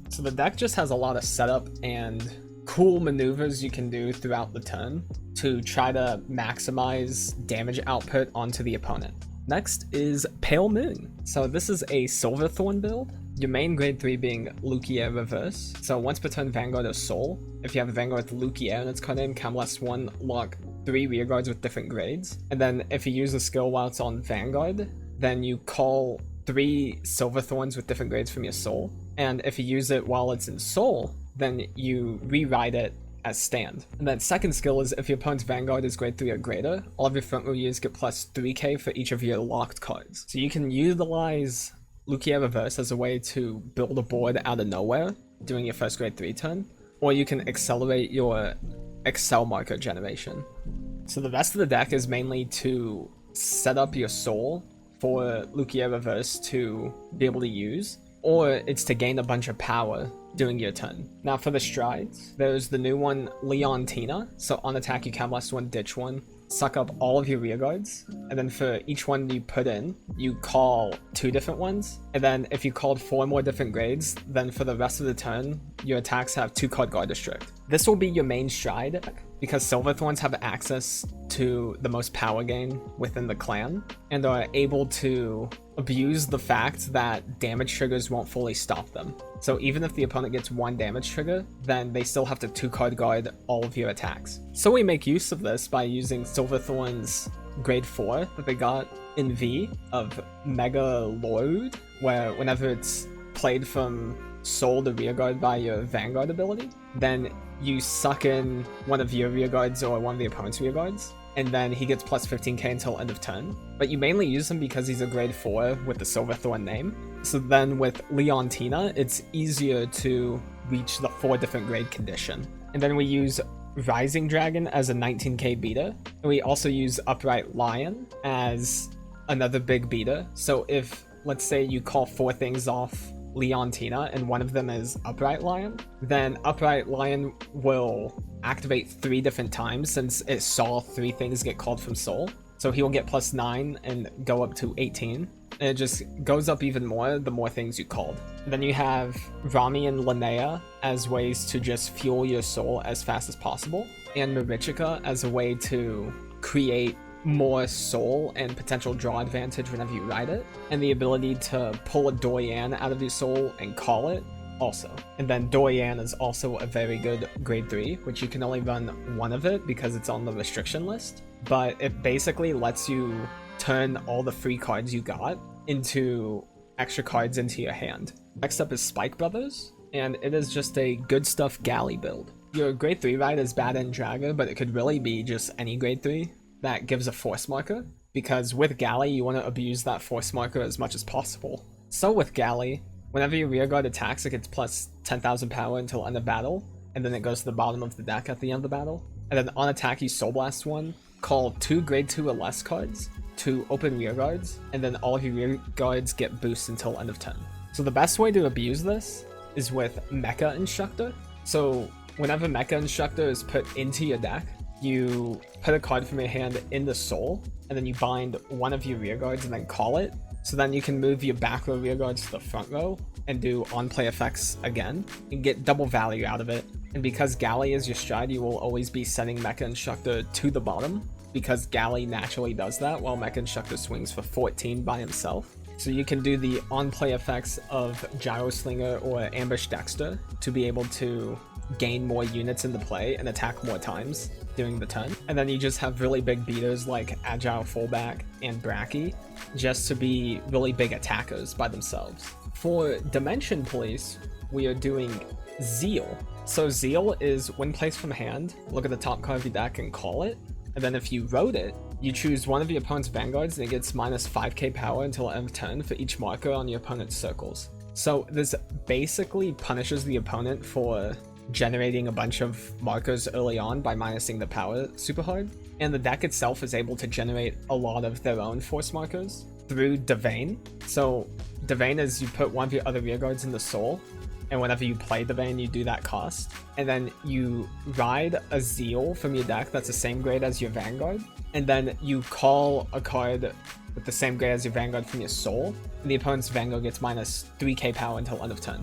So the deck just has a lot of setup and cool maneuvers you can do throughout the turn to try to maximize damage output onto the opponent. Next is Pale Moon. So this is a Silverthorn build. Your main grade 3 being Lukia Reverse. So once per turn, Vanguard or Soul. If you have a Vanguard with Lukia in its card name, Camelast 1, lock 3 rearguards with different grades. And then if you use the skill while it's on Vanguard, then you call 3 Silver Thorns with different grades from your Soul. And if you use it while it's in Soul, then you rewrite it as stand. And then second skill is if your opponent's Vanguard is grade 3 or greater, all of your front row units get plus 3k for each of your locked cards. So you can utilize Lukia Reverse as a way to build a board out of nowhere during your first grade 3 turn, or you can accelerate your Excel marker generation. So the rest of the deck is mainly to set up your Soul for Lukia Reverse to be able to use, or it's to gain a bunch of power during your turn. Now for the strides, there's the new one, Leontina. So on attack, you can blast 1, ditch 1, suck up all of your rearguards, and then for each one you put in, you call 2 different ones. And then if you called 4 more different grades, then for the rest of the turn, your attacks have 2 card guard restrict. This will be your main stride deck, because Silverthorns have access to the most power gain within the clan, and are able to abuse the fact that damage triggers won't fully stop them. So even if the opponent gets 1 damage trigger, then they still have to 2 card guard all of your attacks. So we make use of this by using Silverthorn's grade 4 that they got in V of Megacolony, where whenever it's played from Soul to rearguard by your Vanguard ability, then you suck in one of your rearguards or one of the opponent's rearguards, and then he gets plus 15k until end of turn. But you mainly use him because he's a grade 4 with the Silverthorn name. So then with Leontina, it's easier to reach the 4 different grade condition. And then we use Rising Dragon as a 19k beater, and we also use Upright Lion as another big beater. So if, let's say, you call 4 things off Leontina and one of them is Upright Lion, then Upright Lion will activate 3 different times since it saw 3 things get called from Soul. So he will get plus 9 and go up to 18. And it just goes up even more the more things you called. And then you have Rami and Linnea as ways to just fuel your Soul as fast as possible, and Marichika as a way to create more Soul and potential draw advantage whenever you ride it, and the ability to pull a Doyan out of your Soul and call it also. And then Doyan is also a very good grade 3, which you can only run 1 of it because it's on the restriction list, but it basically lets you turn all the free cards you got into extra cards into your hand. Next up is Spike Brothers, and it is just a good stuff galley build. Your grade 3 ride is bad in Draga, but it could really be just any grade 3 that gives a force marker, because with Galley you want to abuse that force marker as much as possible. So with Galley, whenever your rearguard attacks, it gets plus 10,000 power until end of battle, and then it goes to the bottom of the deck at the end of the battle. And then on attack you Soul Blast 1, call 2 grade 2 or less cards to open rearguards, and then all of your rearguards get boosts until end of turn. So the best way to abuse this is with Mecha Instructor. So whenever Mecha Instructor is put into your deck, you put a card from your hand in the Soul, and then you bind one of your rearguards and then call it. So then you can move your back row rearguards to the front row and do on-play effects again, and get double value out of it. And because Galley is your stride, you will always be sending Mecha Instructor to the bottom, because Galley naturally does that, while Mecha Instructor swings for 14 by himself. So you can do the on-play effects of Gyro Slinger or Ambush Dexter to be able to gain more units into play and attack more times during the turn. And then you just have really big beaters like Agile Fullback and Bracky, just to be really big attackers by themselves. For Dimension Police, we are doing Zeal. So Zeal is when placed from hand, look at the top card of your deck and call it. And then if you wrote it, you choose one of your opponent's Vanguards and it gets minus 5k power until end of turn for each marker on your opponent's circles. So this basically punishes the opponent for generating a bunch of markers early on by minusing the power super hard, and the deck itself is able to generate a lot of their own force markers through Devane. So Devane is you put one of your other rearguards in the Soul, and whenever you play Devane you do that cost, and then you ride a Zeal from your deck that's the same grade as your Vanguard, and then you call a card with the same grade as your Vanguard from your Soul, and the opponent's Vanguard gets minus 3k power until end of turn.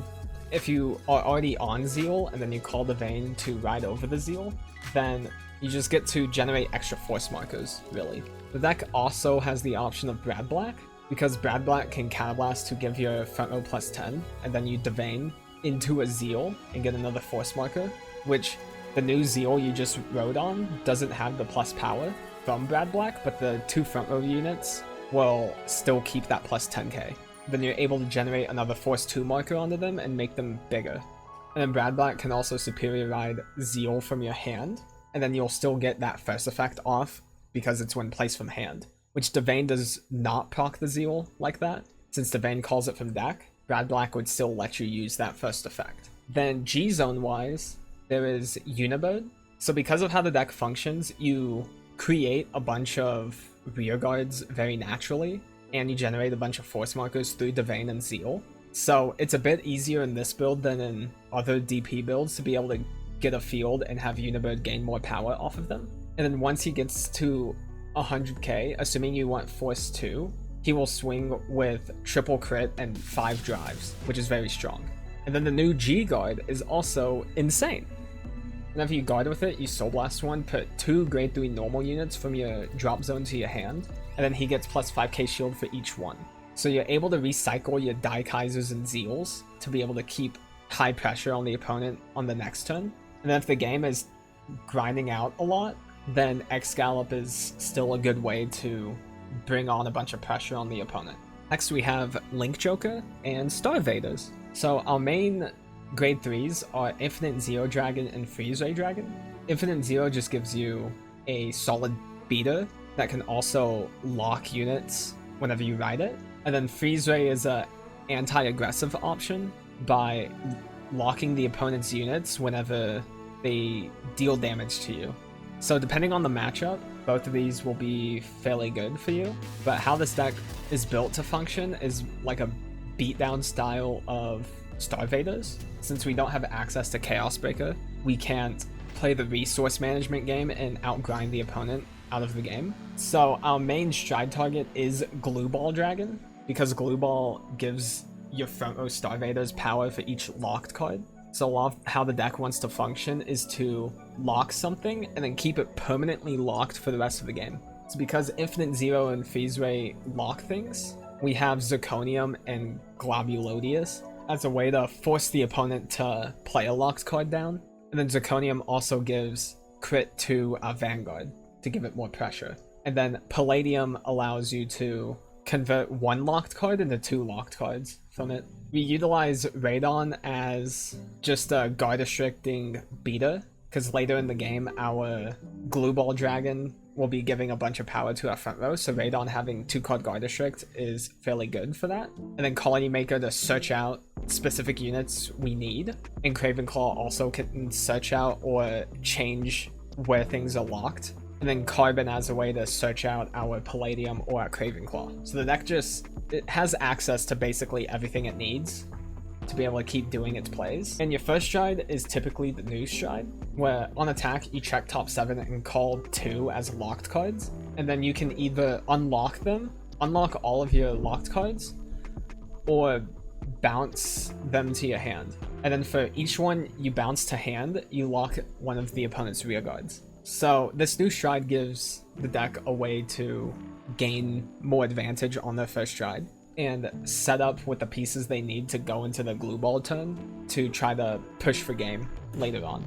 If you are already on Zeal and then you call the Vane to ride over the Zeal, then you just get to generate extra force markers, really. The deck also has the option of Brad Black, because Brad Black can Counterblast to give your front row +10, and then you Devane into a Zeal and get another Force marker, which the new Zeal you just rode on doesn't have the plus power from Brad Black, but the 2 front row units will still keep that +10k. Then you're able to generate another Force 2 marker onto them and make them bigger. And then Brad Black can also superior ride Zeal from your hand, and then you'll still get that first effect off because it's when placed from hand, which Devane does not proc the Zeal like that. Since Devane calls it from deck, Brad Black would still let you use that first effect. Then G-Zone wise, there is Unibird. So because of how the deck functions, you create a bunch of rear guards very naturally, and you generate a bunch of Force markers through Devane and Zeal. So it's a bit easier in this build than in other DP builds to be able to get a field and have Unibird gain more power off of them. And then once he gets to 100k, assuming you want Force 2, he will swing with triple crit and 5 drives, which is very strong. And then the new G guard is also insane. Whenever you guard with it, you Soul Blast one, put 2 grade 3 normal units from your drop zone to your hand, and then he gets plus 5k shield for each one. So you're able to recycle your Daikaizers and Zeals to be able to keep high pressure on the opponent on the next turn. And then if the game is grinding out a lot, then Excalibur is still a good way to bring on a bunch of pressure on the opponent. Next we have Link Joker and Star Vaders. So our main grade 3s are Infinite Zero Dragon and Freeze Ray Dragon. Infinite Zero just gives you a solid beater that can also lock units whenever you ride it. And then Freeze Ray is a anti-aggressive option by locking the opponent's units whenever they deal damage to you. So depending on the matchup, both of these will be fairly good for you. But how this deck is built to function is like a beatdown style of Star Vaders. Since we don't have access to Chaos Breaker, we can't play the resource management game and outgrind the opponent out of the game. So our main stride target is Glue Ball Dragon, because Glue Ball gives your front row Star Vaders power for each locked card. So a lot of how the deck wants to function is to lock something and then keep it permanently locked for the rest of the game. So because Infinite Zero and Freeze Ray lock things, we have Zirconium and Globulodius as a way to force the opponent to play a locked card down. And then Zirconium also gives crit to Vanguard to give it more pressure. And then Palladium allows you to convert 1 locked card into 2 locked cards from it. We utilize Radon as just a guard restricting beater, because later in the game our Glue Ball Dragon will be giving a bunch of power to our front row, so Radon having 2 card guard restrict is fairly good for that. And then Colony Maker to search out specific units we need, and Craven Claw also can search out or change where things are locked. And then Carbon as a way to search out our Palladium or our Craven Claw. So the deck it has access to basically everything it needs to be able to keep doing its plays. And your first stride is typically the new stride, where on attack you check top 7 and call 2 as locked cards. And then you can either unlock all of your locked cards, or bounce them to your hand. And then for each one you bounce to hand, you lock one of the opponent's rear guards. So this new stride gives the deck a way to gain more advantage on their first stride and set up with the pieces they need to go into the glue ball turn to try to push for game later on.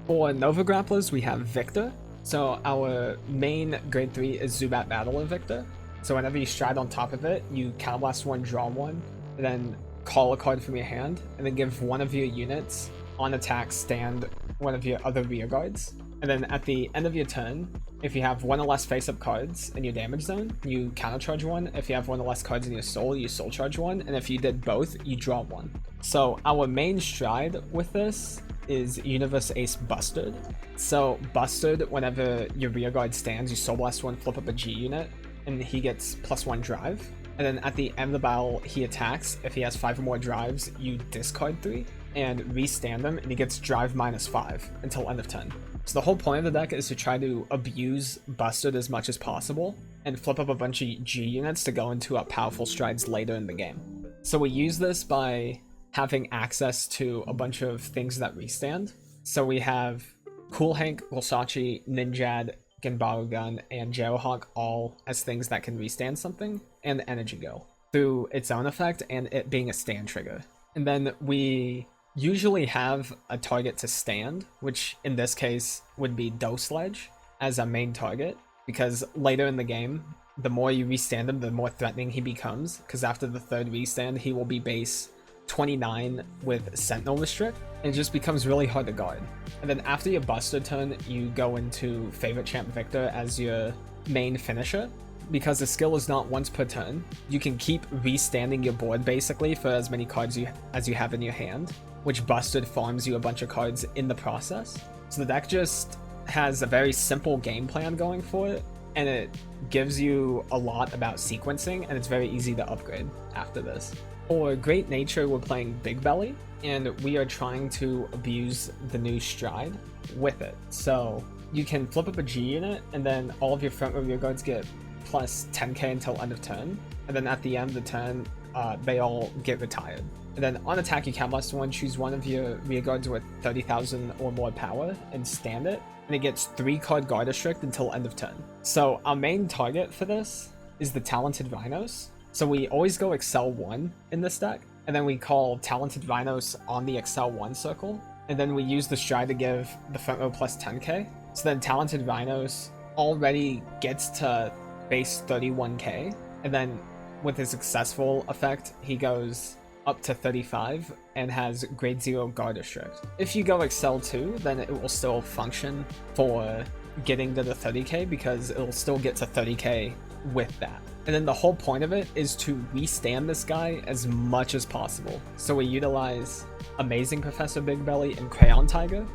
For Nova Grapplers, we have Victor. So our main grade 3 is Zubat Battler Victor. So whenever you stride on top of it, you Counterblast 1, draw 1, and then call a card from your hand, and then give one of your units on attack stand one of your other rear guards. And then at the end of your turn, if you have 1 or less face-up cards in your damage zone, you countercharge 1. If you have 1 or less cards in your soul, you soul charge 1. And if you did both, you draw 1. So our main stride with this is Universe Ace Bustard. So Bustard, whenever your rear guard stands, you soul blast 1, flip up a G unit, and he gets +1 drive. And then at the end of the battle, he attacks. If he has 5 or more drives, you discard 3 and restand him, and he gets drive -5 until end of turn. So the whole point of the deck is to try to abuse Bustard as much as possible and flip up a bunch of G units to go into powerful strides later in the game. So we use this by having access to a bunch of things that restand. So we have Cool Hank, Walsachi, Ninjad, Genbaru Gun, and Jailhawk all as things that can restand something, and the Energy Go through its own effect and it being a stand trigger. And then we usually have a target to stand, which in this case would be Sledge as a main target, because later in the game, the more you restand him, the more threatening he becomes, because after the third restand, he will be base 29 with Sentinel Restrict, and it just becomes really hard to guard. And then after your Buster turn, you go into Favorite Champ Victor as your main finisher. Because the skill is not once per turn, you can keep restanding your board basically for as many cards as you have in your hand, which Busted farms you a bunch of cards in the process. So the deck just has a very simple game plan going for it, and it gives you a lot about sequencing, and it's very easy to upgrade after this. For Great Nature, we're playing Big Belly, and we are trying to abuse the new Stride with it. So you can flip up a G unit, and then all of your front row rear guards get plus 10k until end of turn, and then at the end of the turn, they all get retired. And then on attack, you can blast one, choose one of your rear guards with 30,000 or more power, and stand it, and it gets 3-card guard restrict until end of turn. So our main target for this is the Talented Rhinos. So we always go Excel 1 in this deck, and then we call Talented Rhinos on the Excel 1 circle, and then we use the Stride to give the front row plus 10k. So then Talented Rhinos already gets to base 31k, and then with his successful effect, he goes up to 35 and has grade 0 guard restrict. If you go Excel 2, then it will still function for getting to the 30k because it will still get to 30k with that. And then the whole point of it is to restand this guy as much as possible. So we utilize Amazing Professor Big Belly and Crayon Tiger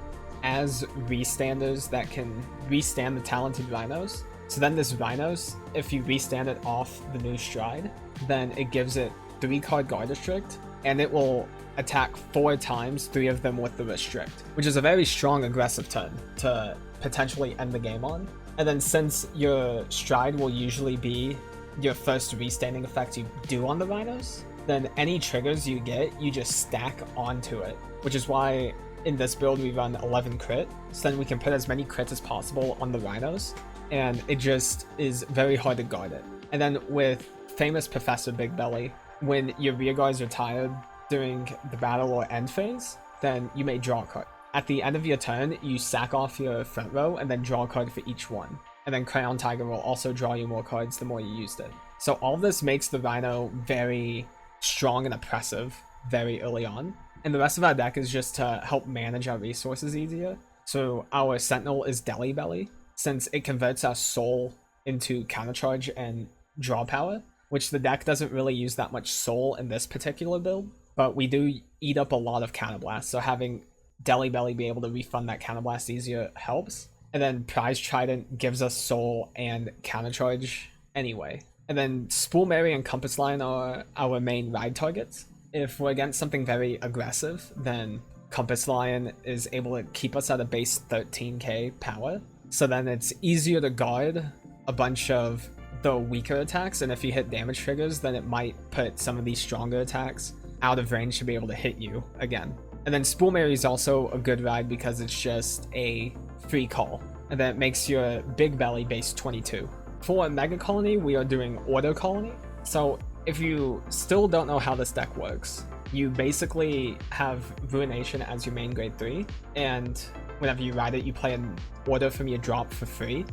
as restanders that can restand the Talented Rhinos. So then this Rhinos, if you restand it off the new Stride, then it gives it 3-card guard restrict, and it will attack 4 times, 3 of them with the restrict, which is a very strong aggressive turn to potentially end the game on. And then since your Stride will usually be your first restanding effect you do on the Rhinos, then any triggers you get, you just stack onto it, which is why in this build we run 11 crit, so then we can put as many crits as possible on the Rhinos, and it just is very hard to guard it. And then with Famous Professor Big Belly, when your rear guards are tired during the battle or end phase, then you may draw a card. At the end of your turn, you sack off your front row and then draw a card for each one. And then Crayon Tiger will also draw you more cards the more you used it. So all of this makes the Rhino very strong and oppressive very early on. And the rest of our deck is just to help manage our resources easier. So our Sentinel is Deli Belly, since it converts our soul into countercharge and draw power, which the deck doesn't really use that much soul in this particular build, but we do eat up a lot of counterblast, so having Deli Belly be able to refund that counterblast easier helps. And then Prize Trident gives us soul and countercharge anyway. And then Spool Mary and Compass Line are our main ride targets. If we're against something very aggressive, then Compass Lion is able to keep us at a base 13k power. So then it's easier to guard a bunch of the weaker attacks, and if you hit damage triggers, then it might put some of these stronger attacks out of range to be able to hit you again. And then Spool Mary is also a good ride because it's just a free call, and then it makes your Big Belly base 22. For Megacolony, we are doing Order Colony. So if you still don't know how this deck works, you basically have Ruination as your main grade 3, and whenever you ride it, you play an order from your drop for free.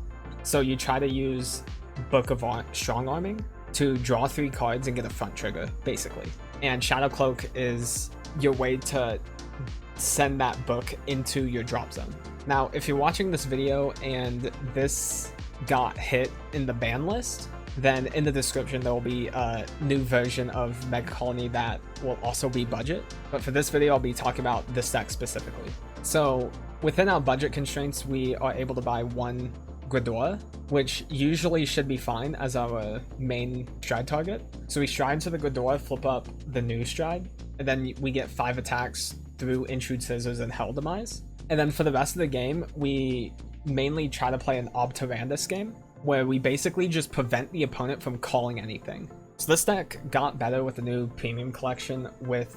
So you try to use Book of Strong Arming to draw 3 cards and get a front trigger, basically. And Shadow Cloak is your way to send that book into your drop zone. Now, if you're watching this video and this got hit in the ban list, then in the description there will be a new version of Megacolony that will also be budget. But for this video, I'll be talking about this deck specifically. So within our budget constraints, we are able to buy 1 Ghidorah, which usually should be fine as our main Stride target. So we Stride to the Ghidorah, flip up the new Stride, and then we get 5 attacks through Intrude Scissors and Hell Demise. And then for the rest of the game, we mainly try to play an Obturandus game, where we basically just prevent the opponent from calling anything. So this deck got better with the new premium collection with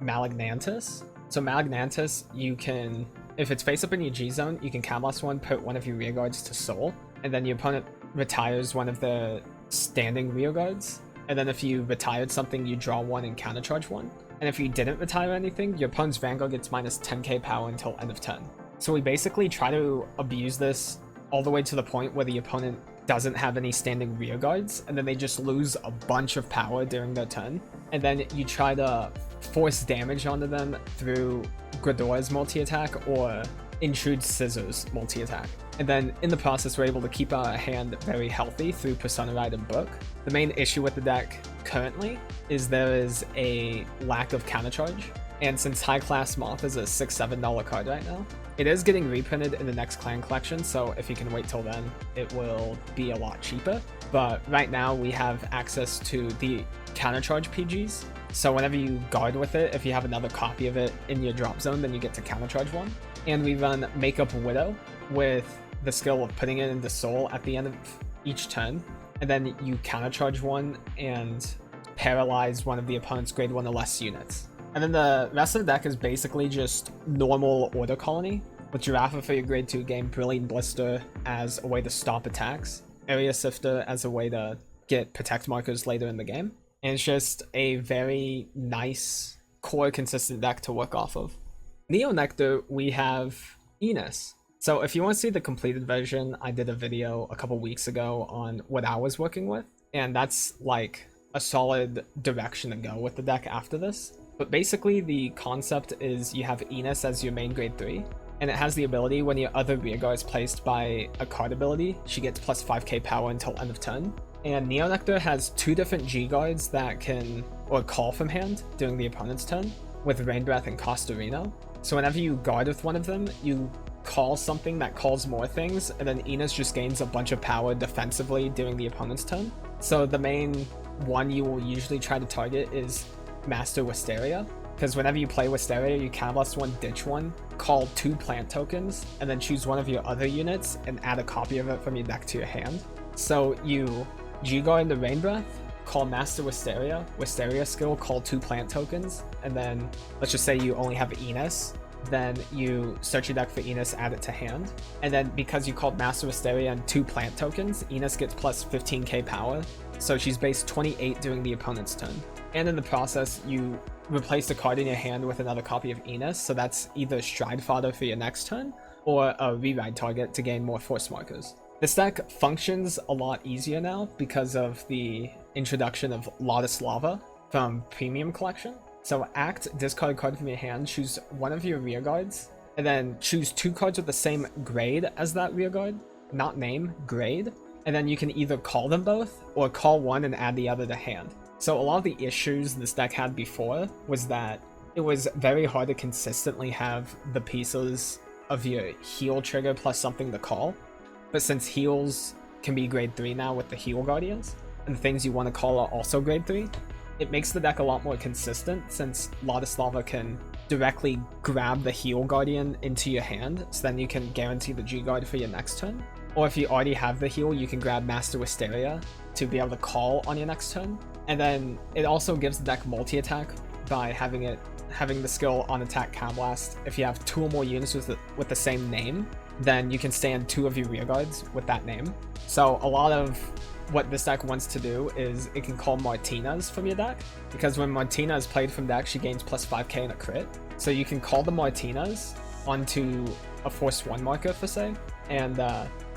Malignantis. So Malignantis, you can, if it's face up in your G zone, you can Counterblast 1, put one of your rear guards to soul, and then your opponent retires one of the standing rearguards. And then if you retired something, you draw one and countercharge one. And if you didn't retire anything, your opponent's Vanguard gets minus 10k power until end of turn. So we basically try to abuse this all the way to the point where the opponent doesn't have any standing rearguards, and then they just lose a bunch of power during their turn. And then you try to force damage onto them through Ghidorah's multi-attack or Intrude Scissors multi-attack. And then in the process, we're able to keep our hand very healthy through Persona Ride and Book. The main issue with the deck currently is there is a lack of countercharge. And since High Class Moth is a $6-7 card right now, it is getting reprinted in the next clan collection, so if you can wait till then, it will be a lot cheaper. But right now we have access to the countercharge PGs, so whenever you guard with it, if you have another copy of it in your drop zone, then you get to countercharge one. And we run Makeup Widow with the skill of putting it into Soul at the end of each turn, and then you countercharge one and paralyze one of the opponent's grade 1 or less units. And then the rest of the deck is basically just normal Order Colony, with Giraffe for your grade 2 game, Brilliant Blister as a way to stop attacks, Area Sifter as a way to get Protect markers later in the game. And it's just a very nice, core, consistent deck to work off of. Neo Nectar, we have Enos. So if you want to see the completed version, I did a video a couple weeks ago on what I was working with, and that's like a solid direction to go with the deck after this. But basically the concept is you have Enos as your main grade 3, and it has the ability when your other rearguard is placed by a card ability, she gets plus 5k power until end of turn. And Neo Nectar has 2 different G guards that can, or call from hand during the opponent's turn, with Rain Breath and Costarino. So whenever you guard with one of them, you call something that calls more things, and then Enos just gains a bunch of power defensively during the opponent's turn. So the main one you will usually try to target is Master Wisteria, because whenever you play Wisteria, you counterblast one, ditch one, call 2 plant tokens, and then choose one of your other units and add a copy of it from your deck to your hand. So you G-Guard the Rain Breath, call Master Wisteria, Wisteria skill, call 2 plant tokens, and then let's just say you only have Enos, then you search your deck for Enos, add it to hand, and then because you called Master Wisteria and 2 plant tokens, Enos gets plus 15k power, so she's base 28 during the opponent's turn. And in the process, you replace the card in your hand with another copy of Enos, so that's either Stride Fodder for your next turn, or a reride target to gain more force markers. This deck functions a lot easier now because of the introduction of Lotus Lava from Premium Collection. So act, discard a card from your hand, choose one of your rearguards, and then choose 2 cards with the same grade as that rearguard, not name, grade, and then you can either call them both, or call one and add the other to hand. So a lot of the issues this deck had before was that it was very hard to consistently have the pieces of your heal trigger plus something to call. But since heals can be grade 3 now with the Heal Guardians, and the things you want to call are also grade 3, it makes the deck a lot more consistent since Lotus Lava can directly grab the Heal Guardian into your hand, so then you can guarantee the G-Guard for your next turn. Or if you already have the heal, you can grab Master Wisteria to be able to call on your next turn. And then it also gives the deck multi-attack by having the skill on attack counterblast. If you have 2 or more units with the same name, then you can stand 2 of your rearguards with that name. So a lot of what this deck wants to do is it can call Martinas from your deck, because when Martina is played from deck, she gains plus 5k and a crit. So you can call the Martinas onto a Force 1 marker for say, and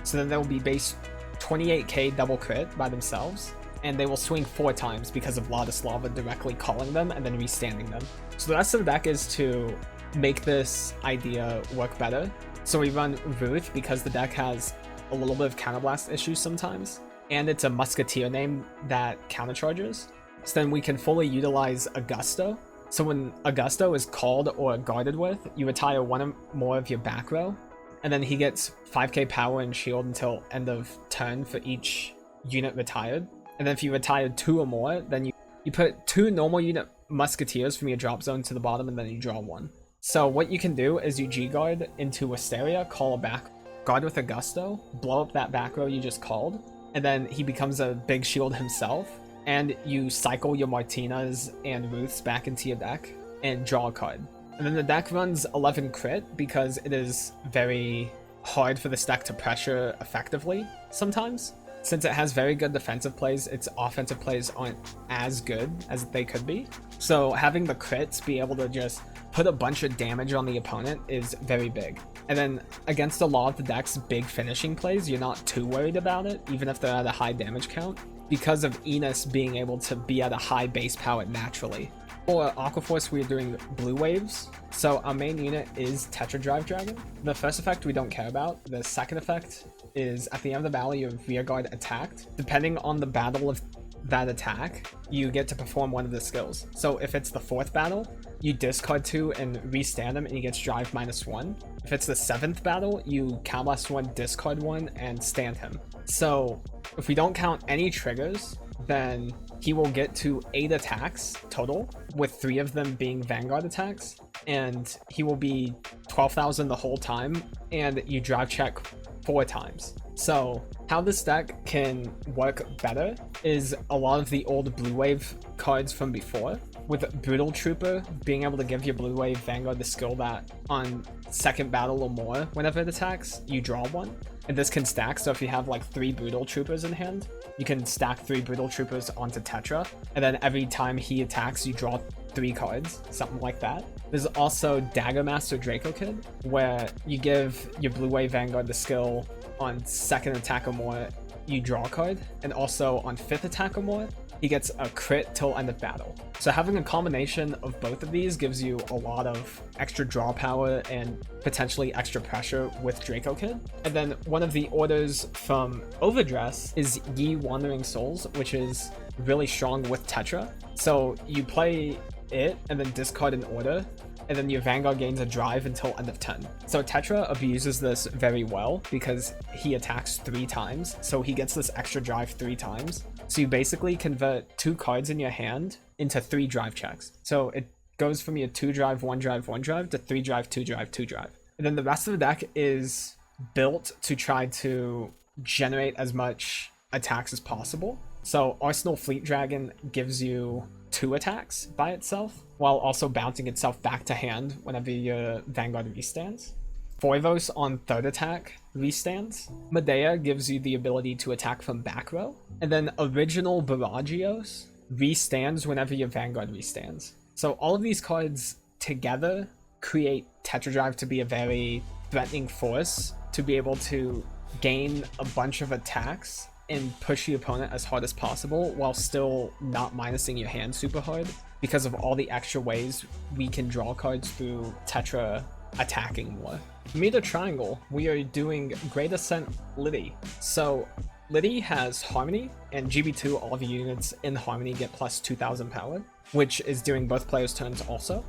so then they will be base 28k double crit by themselves, and they will swing 4 times because of Lotus Lava directly calling them and then restanding them. So the rest of the deck is to make this idea work better. So we run Ruth because the deck has a little bit of counterblast issues sometimes, and it's a Musketeer name that countercharges. So then we can fully utilize Augusto. So when Augusto is called or guarded with, you retire 1 or more of your back row, and then he gets 5k power and shield until end of turn for each unit retired. And then if you retired 2 or more, then you put 2 normal unit Musketeers from your drop zone to the bottom, and then you draw 1. So what you can do is you G-Guard into Wisteria, call a back, guard with Augusto, blow up that back row you just called, and then he becomes a big shield himself, and you cycle your Martinas and Ruths back into your deck and draw a card. And then the deck runs 11 crit because it is very hard for this deck to pressure effectively sometimes. Since it has very good defensive plays, its offensive plays aren't as good as they could be. So having the crits be able to just put a bunch of damage on the opponent is very big. And then against a lot of the deck's big finishing plays, you're not too worried about it, even if they're at a high damage count, because of Enos being able to be at a high base power naturally. For Aqua Force, we're doing blue waves, so our main unit is Tetra Drive Dragon. The first effect we don't care about. The second effect is at the end of the battle, your rearguard attacked. Depending on the battle of that attack, you get to perform one of the skills. So if it's the fourth battle, you discard 2 and restand him and he gets drive -1. If it's the 7th battle, you counterblast 1, discard 1, and stand him. So if we don't count any triggers, then he will get to 8 attacks total, with 3 of them being Vanguard attacks, and he will be 12,000 the whole time, and you drive check 4 times. So how this deck can work better is a lot of the old Blue Wave cards from before, with Brutal Trooper being able to give your Blue Wave Vanguard the skill that on second battle or more, whenever it attacks, you draw 1. And this can stack, so if you have like 3 Brutal Troopers in hand, you can stack 3 Brutal Troopers onto Tetra, and then every time he attacks, you draw 3 cards, something like that. There's also Dagger Master Draco Kid, where you give your Blue Wave Vanguard the skill on second attack or more, you draw a card, and also on 5th attack or more, he gets a crit till end of battle. So having a combination of both of these gives you a lot of extra draw power and potentially extra pressure with Draco Kid. And then one of the orders from Overdress is Ye Wandering Souls, which is really strong with Tetra. So you play it and then discard an order, and then your Vanguard gains a drive until end of turn. So Tetra abuses this very well because he attacks 3 times, so he gets this extra drive 3 times. So you basically convert 2 cards in your hand into 3 drive checks. So it goes from your 2 drive, 1 drive, 1 drive to 3 drive, 2 drive, 2 drive. And then the rest of the deck is built to try to generate as much attacks as possible. So Arsenal Fleet Dragon gives you 2 attacks by itself, while also bouncing itself back to hand whenever your Vanguard restands. Foivos on 3rd attack restands. Medea gives you the ability to attack from back row. And then Original Baragios restands whenever your Vanguard restands. So all of these cards together create Tetra Drive to be a very threatening force, to be able to gain a bunch of attacks and push the opponent as hard as possible while still not minusing your hand super hard, because of all the extra ways we can draw cards through Tetra attacking more. Bermuda Triangle, we are doing Great Ascent Liddy. So Liddy has Harmony, and GB2, all of your units in Harmony get plus 2000 power, which is doing both players' turns also.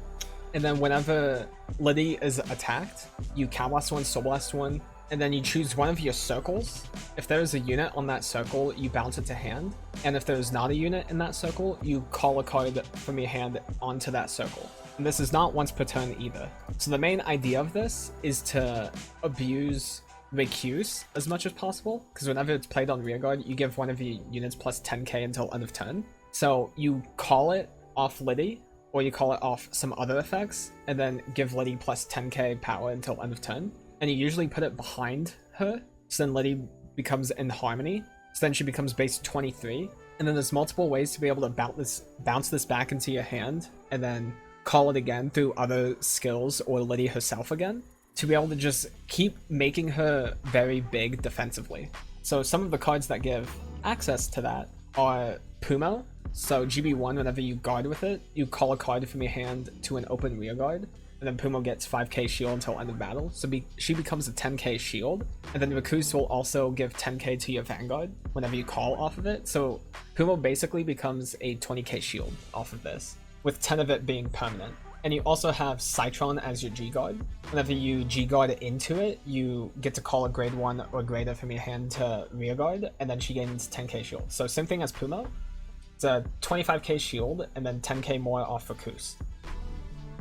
And then whenever Liddy is attacked, you counterblast 1, soul blast 1, and then you choose one of your circles. If there's a unit on that circle, you bounce it to hand. And if there's not a unit in that circle, you call a card from your hand onto that circle. And this is not once per turn either. So the main idea of this is to abuse Recuse as much as possible, because whenever it's played on rearguard, you give one of your units plus 10k until end of turn. So you call it off Liddy, or you call it off some other effects, and then give Liddy plus 10k power until end of turn. And you usually put it behind her, so then Liddy becomes in Harmony, so then she becomes base 23, and then there's multiple ways to be able to bounce this back into your hand, and then call it again through other skills or Liddy herself again, to be able to just keep making her very big defensively. So some of the cards that give access to that are Pumo. So GB1, whenever you guard with it, you call a card from your hand to an open rearguard, and then Pumo gets 5k shield until end of battle, so she becomes a 10k shield. And then Recuse will also give 10k to your Vanguard whenever you call off of it, so Pumo basically becomes a 20k shield off of this, with 10 of it being permanent. And you also have Citron as your G-Guard. Whenever you G-Guard into it, you get to call a grade 1 or greater from your hand to rearguard, and then she gains 10k shield. So same thing as Pumo, it's a 25k shield, and then 10k more off Recuse.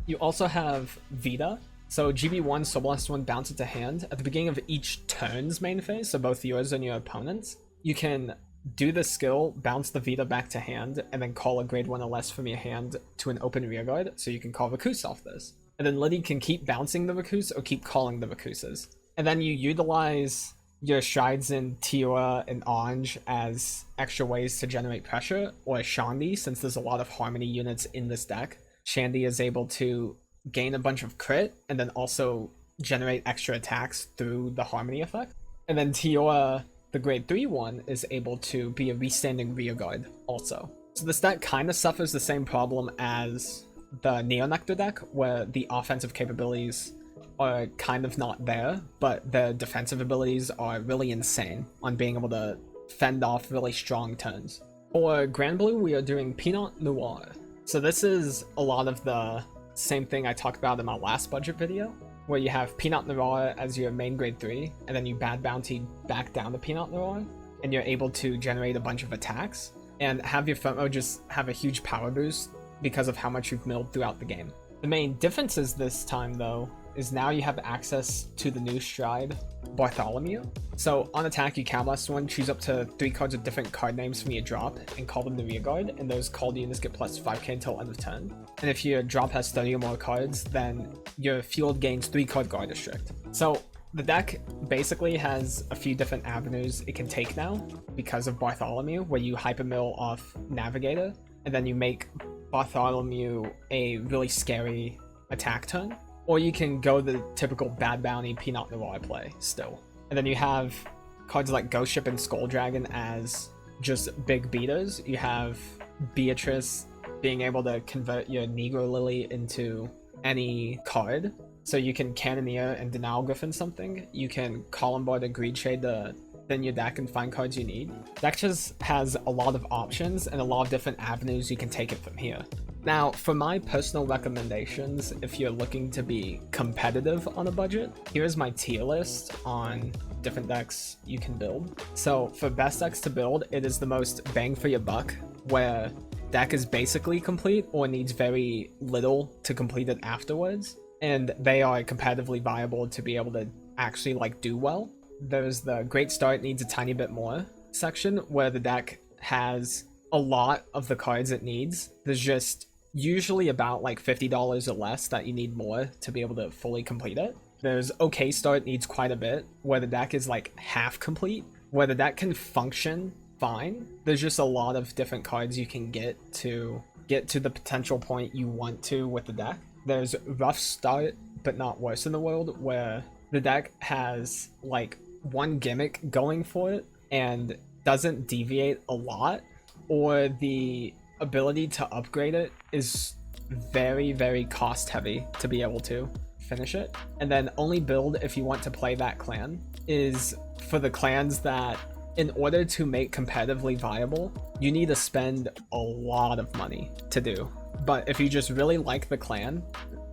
You also have Vita. So GB1, Soul Blast 1, bounce it to hand. At the beginning of each turn's main phase, so both yours and your opponent's, you can do the skill, bounce the Vita back to hand, and then call a grade 1 or less from your hand to an open rearguard, so you can call Recuse off this. And then Liddy can keep bouncing the Recuse or keep calling the Recuses. And then you utilize your strides in Tiora and Orange as extra ways to generate pressure, or Shandy, since there's a lot of Harmony units in this deck. Shandy is able to gain a bunch of crit and then also generate extra attacks through the Harmony effect. And then Tiora, the grade 3 one, is able to be a restanding rearguard also. So this deck kind of suffers the same problem as the Neo Nectar deck, where the offensive capabilities are kind of not there, but the defensive abilities are really insane on being able to fend off really strong turns. For Granblue, we are doing Pinot Noir. So this is a lot of the same thing I talked about in my last budget video, where you have Pinot Noir as your main grade 3, and then you bad bounty back down to Pinot Noir, and you're able to generate a bunch of attacks, and have your front row just have a huge power boost because of how much you've milled throughout the game. The main differences this time, though, is now you have access to the new stride, Bartholomew. So on attack, you counterblast one, choose up to 3 cards with different card names from your drop, and call them the rearguard, and those called units get plus 5k until end of turn. And if your drop has 30 or more cards, then your field gains 3 card guard restrict. So the deck basically has a few different avenues it can take now because of Bartholomew, where you hypermill off Navigator, and then you make Bartholomew a really scary attack turn. Or you can go the typical Bad Bounty Pinot Noir play still. And then you have cards like Ghost Ship and Skull Dragon as just big beaters. You have Beatrice being able to convert your Negro Lily into any card. So you can Cannoneer and Denial Griffin something. You can Columbard and Greed Shade to thin your deck and find cards you need. Deck just has a lot of options and a lot of different avenues you can take it from here. Now, for my personal recommendations, if you're looking to be competitive on a budget, here's my tier list on different decks you can build. So for best decks to build, it is the most bang for your buck, where deck is basically complete or needs very little to complete it afterwards, and they are competitively viable to be able to actually do well. There's the Great Start needs a tiny bit more section, where the deck has a lot of the cards it needs. There's just usually about $50 or less that you need more to be able to fully complete it. There's OK Start needs quite a bit, where the deck is half complete, where the deck can function fine. There's just a lot of different cards you can get to the potential point you want to with the deck. There's Rough Start, but not worse in the world, where the deck has one gimmick going for it and doesn't deviate a lot, or the ability to upgrade it is very, very cost heavy to be able to finish it. And then only build if you want to play that clan is for the clans that, in order to make competitively viable, you need to spend a lot of money to do. But if you just really like the clan,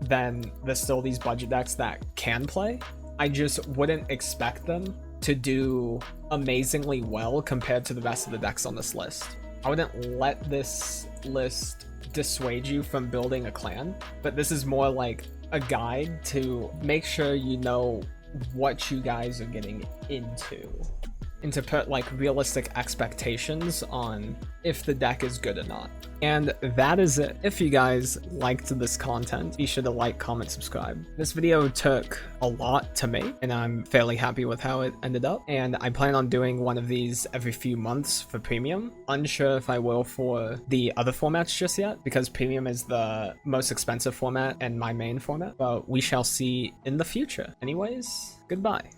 then there's still these budget decks that can play. I just wouldn't expect them to do amazingly well compared to the rest of the decks on this list. I wouldn't let this list dissuade you from building a clan, but this is more like a guide to make sure you know what you guys are getting into, and to put realistic expectations on if the deck is good or not. And that is it. If you guys liked this content, be sure to like, comment, subscribe. This video took a lot to make, and I'm fairly happy with how it ended up. And I plan on doing one of these every few months for premium. Unsure if I will for the other formats just yet, because premium is the most expensive format and my main format, but we shall see in the future. Anyways, goodbye.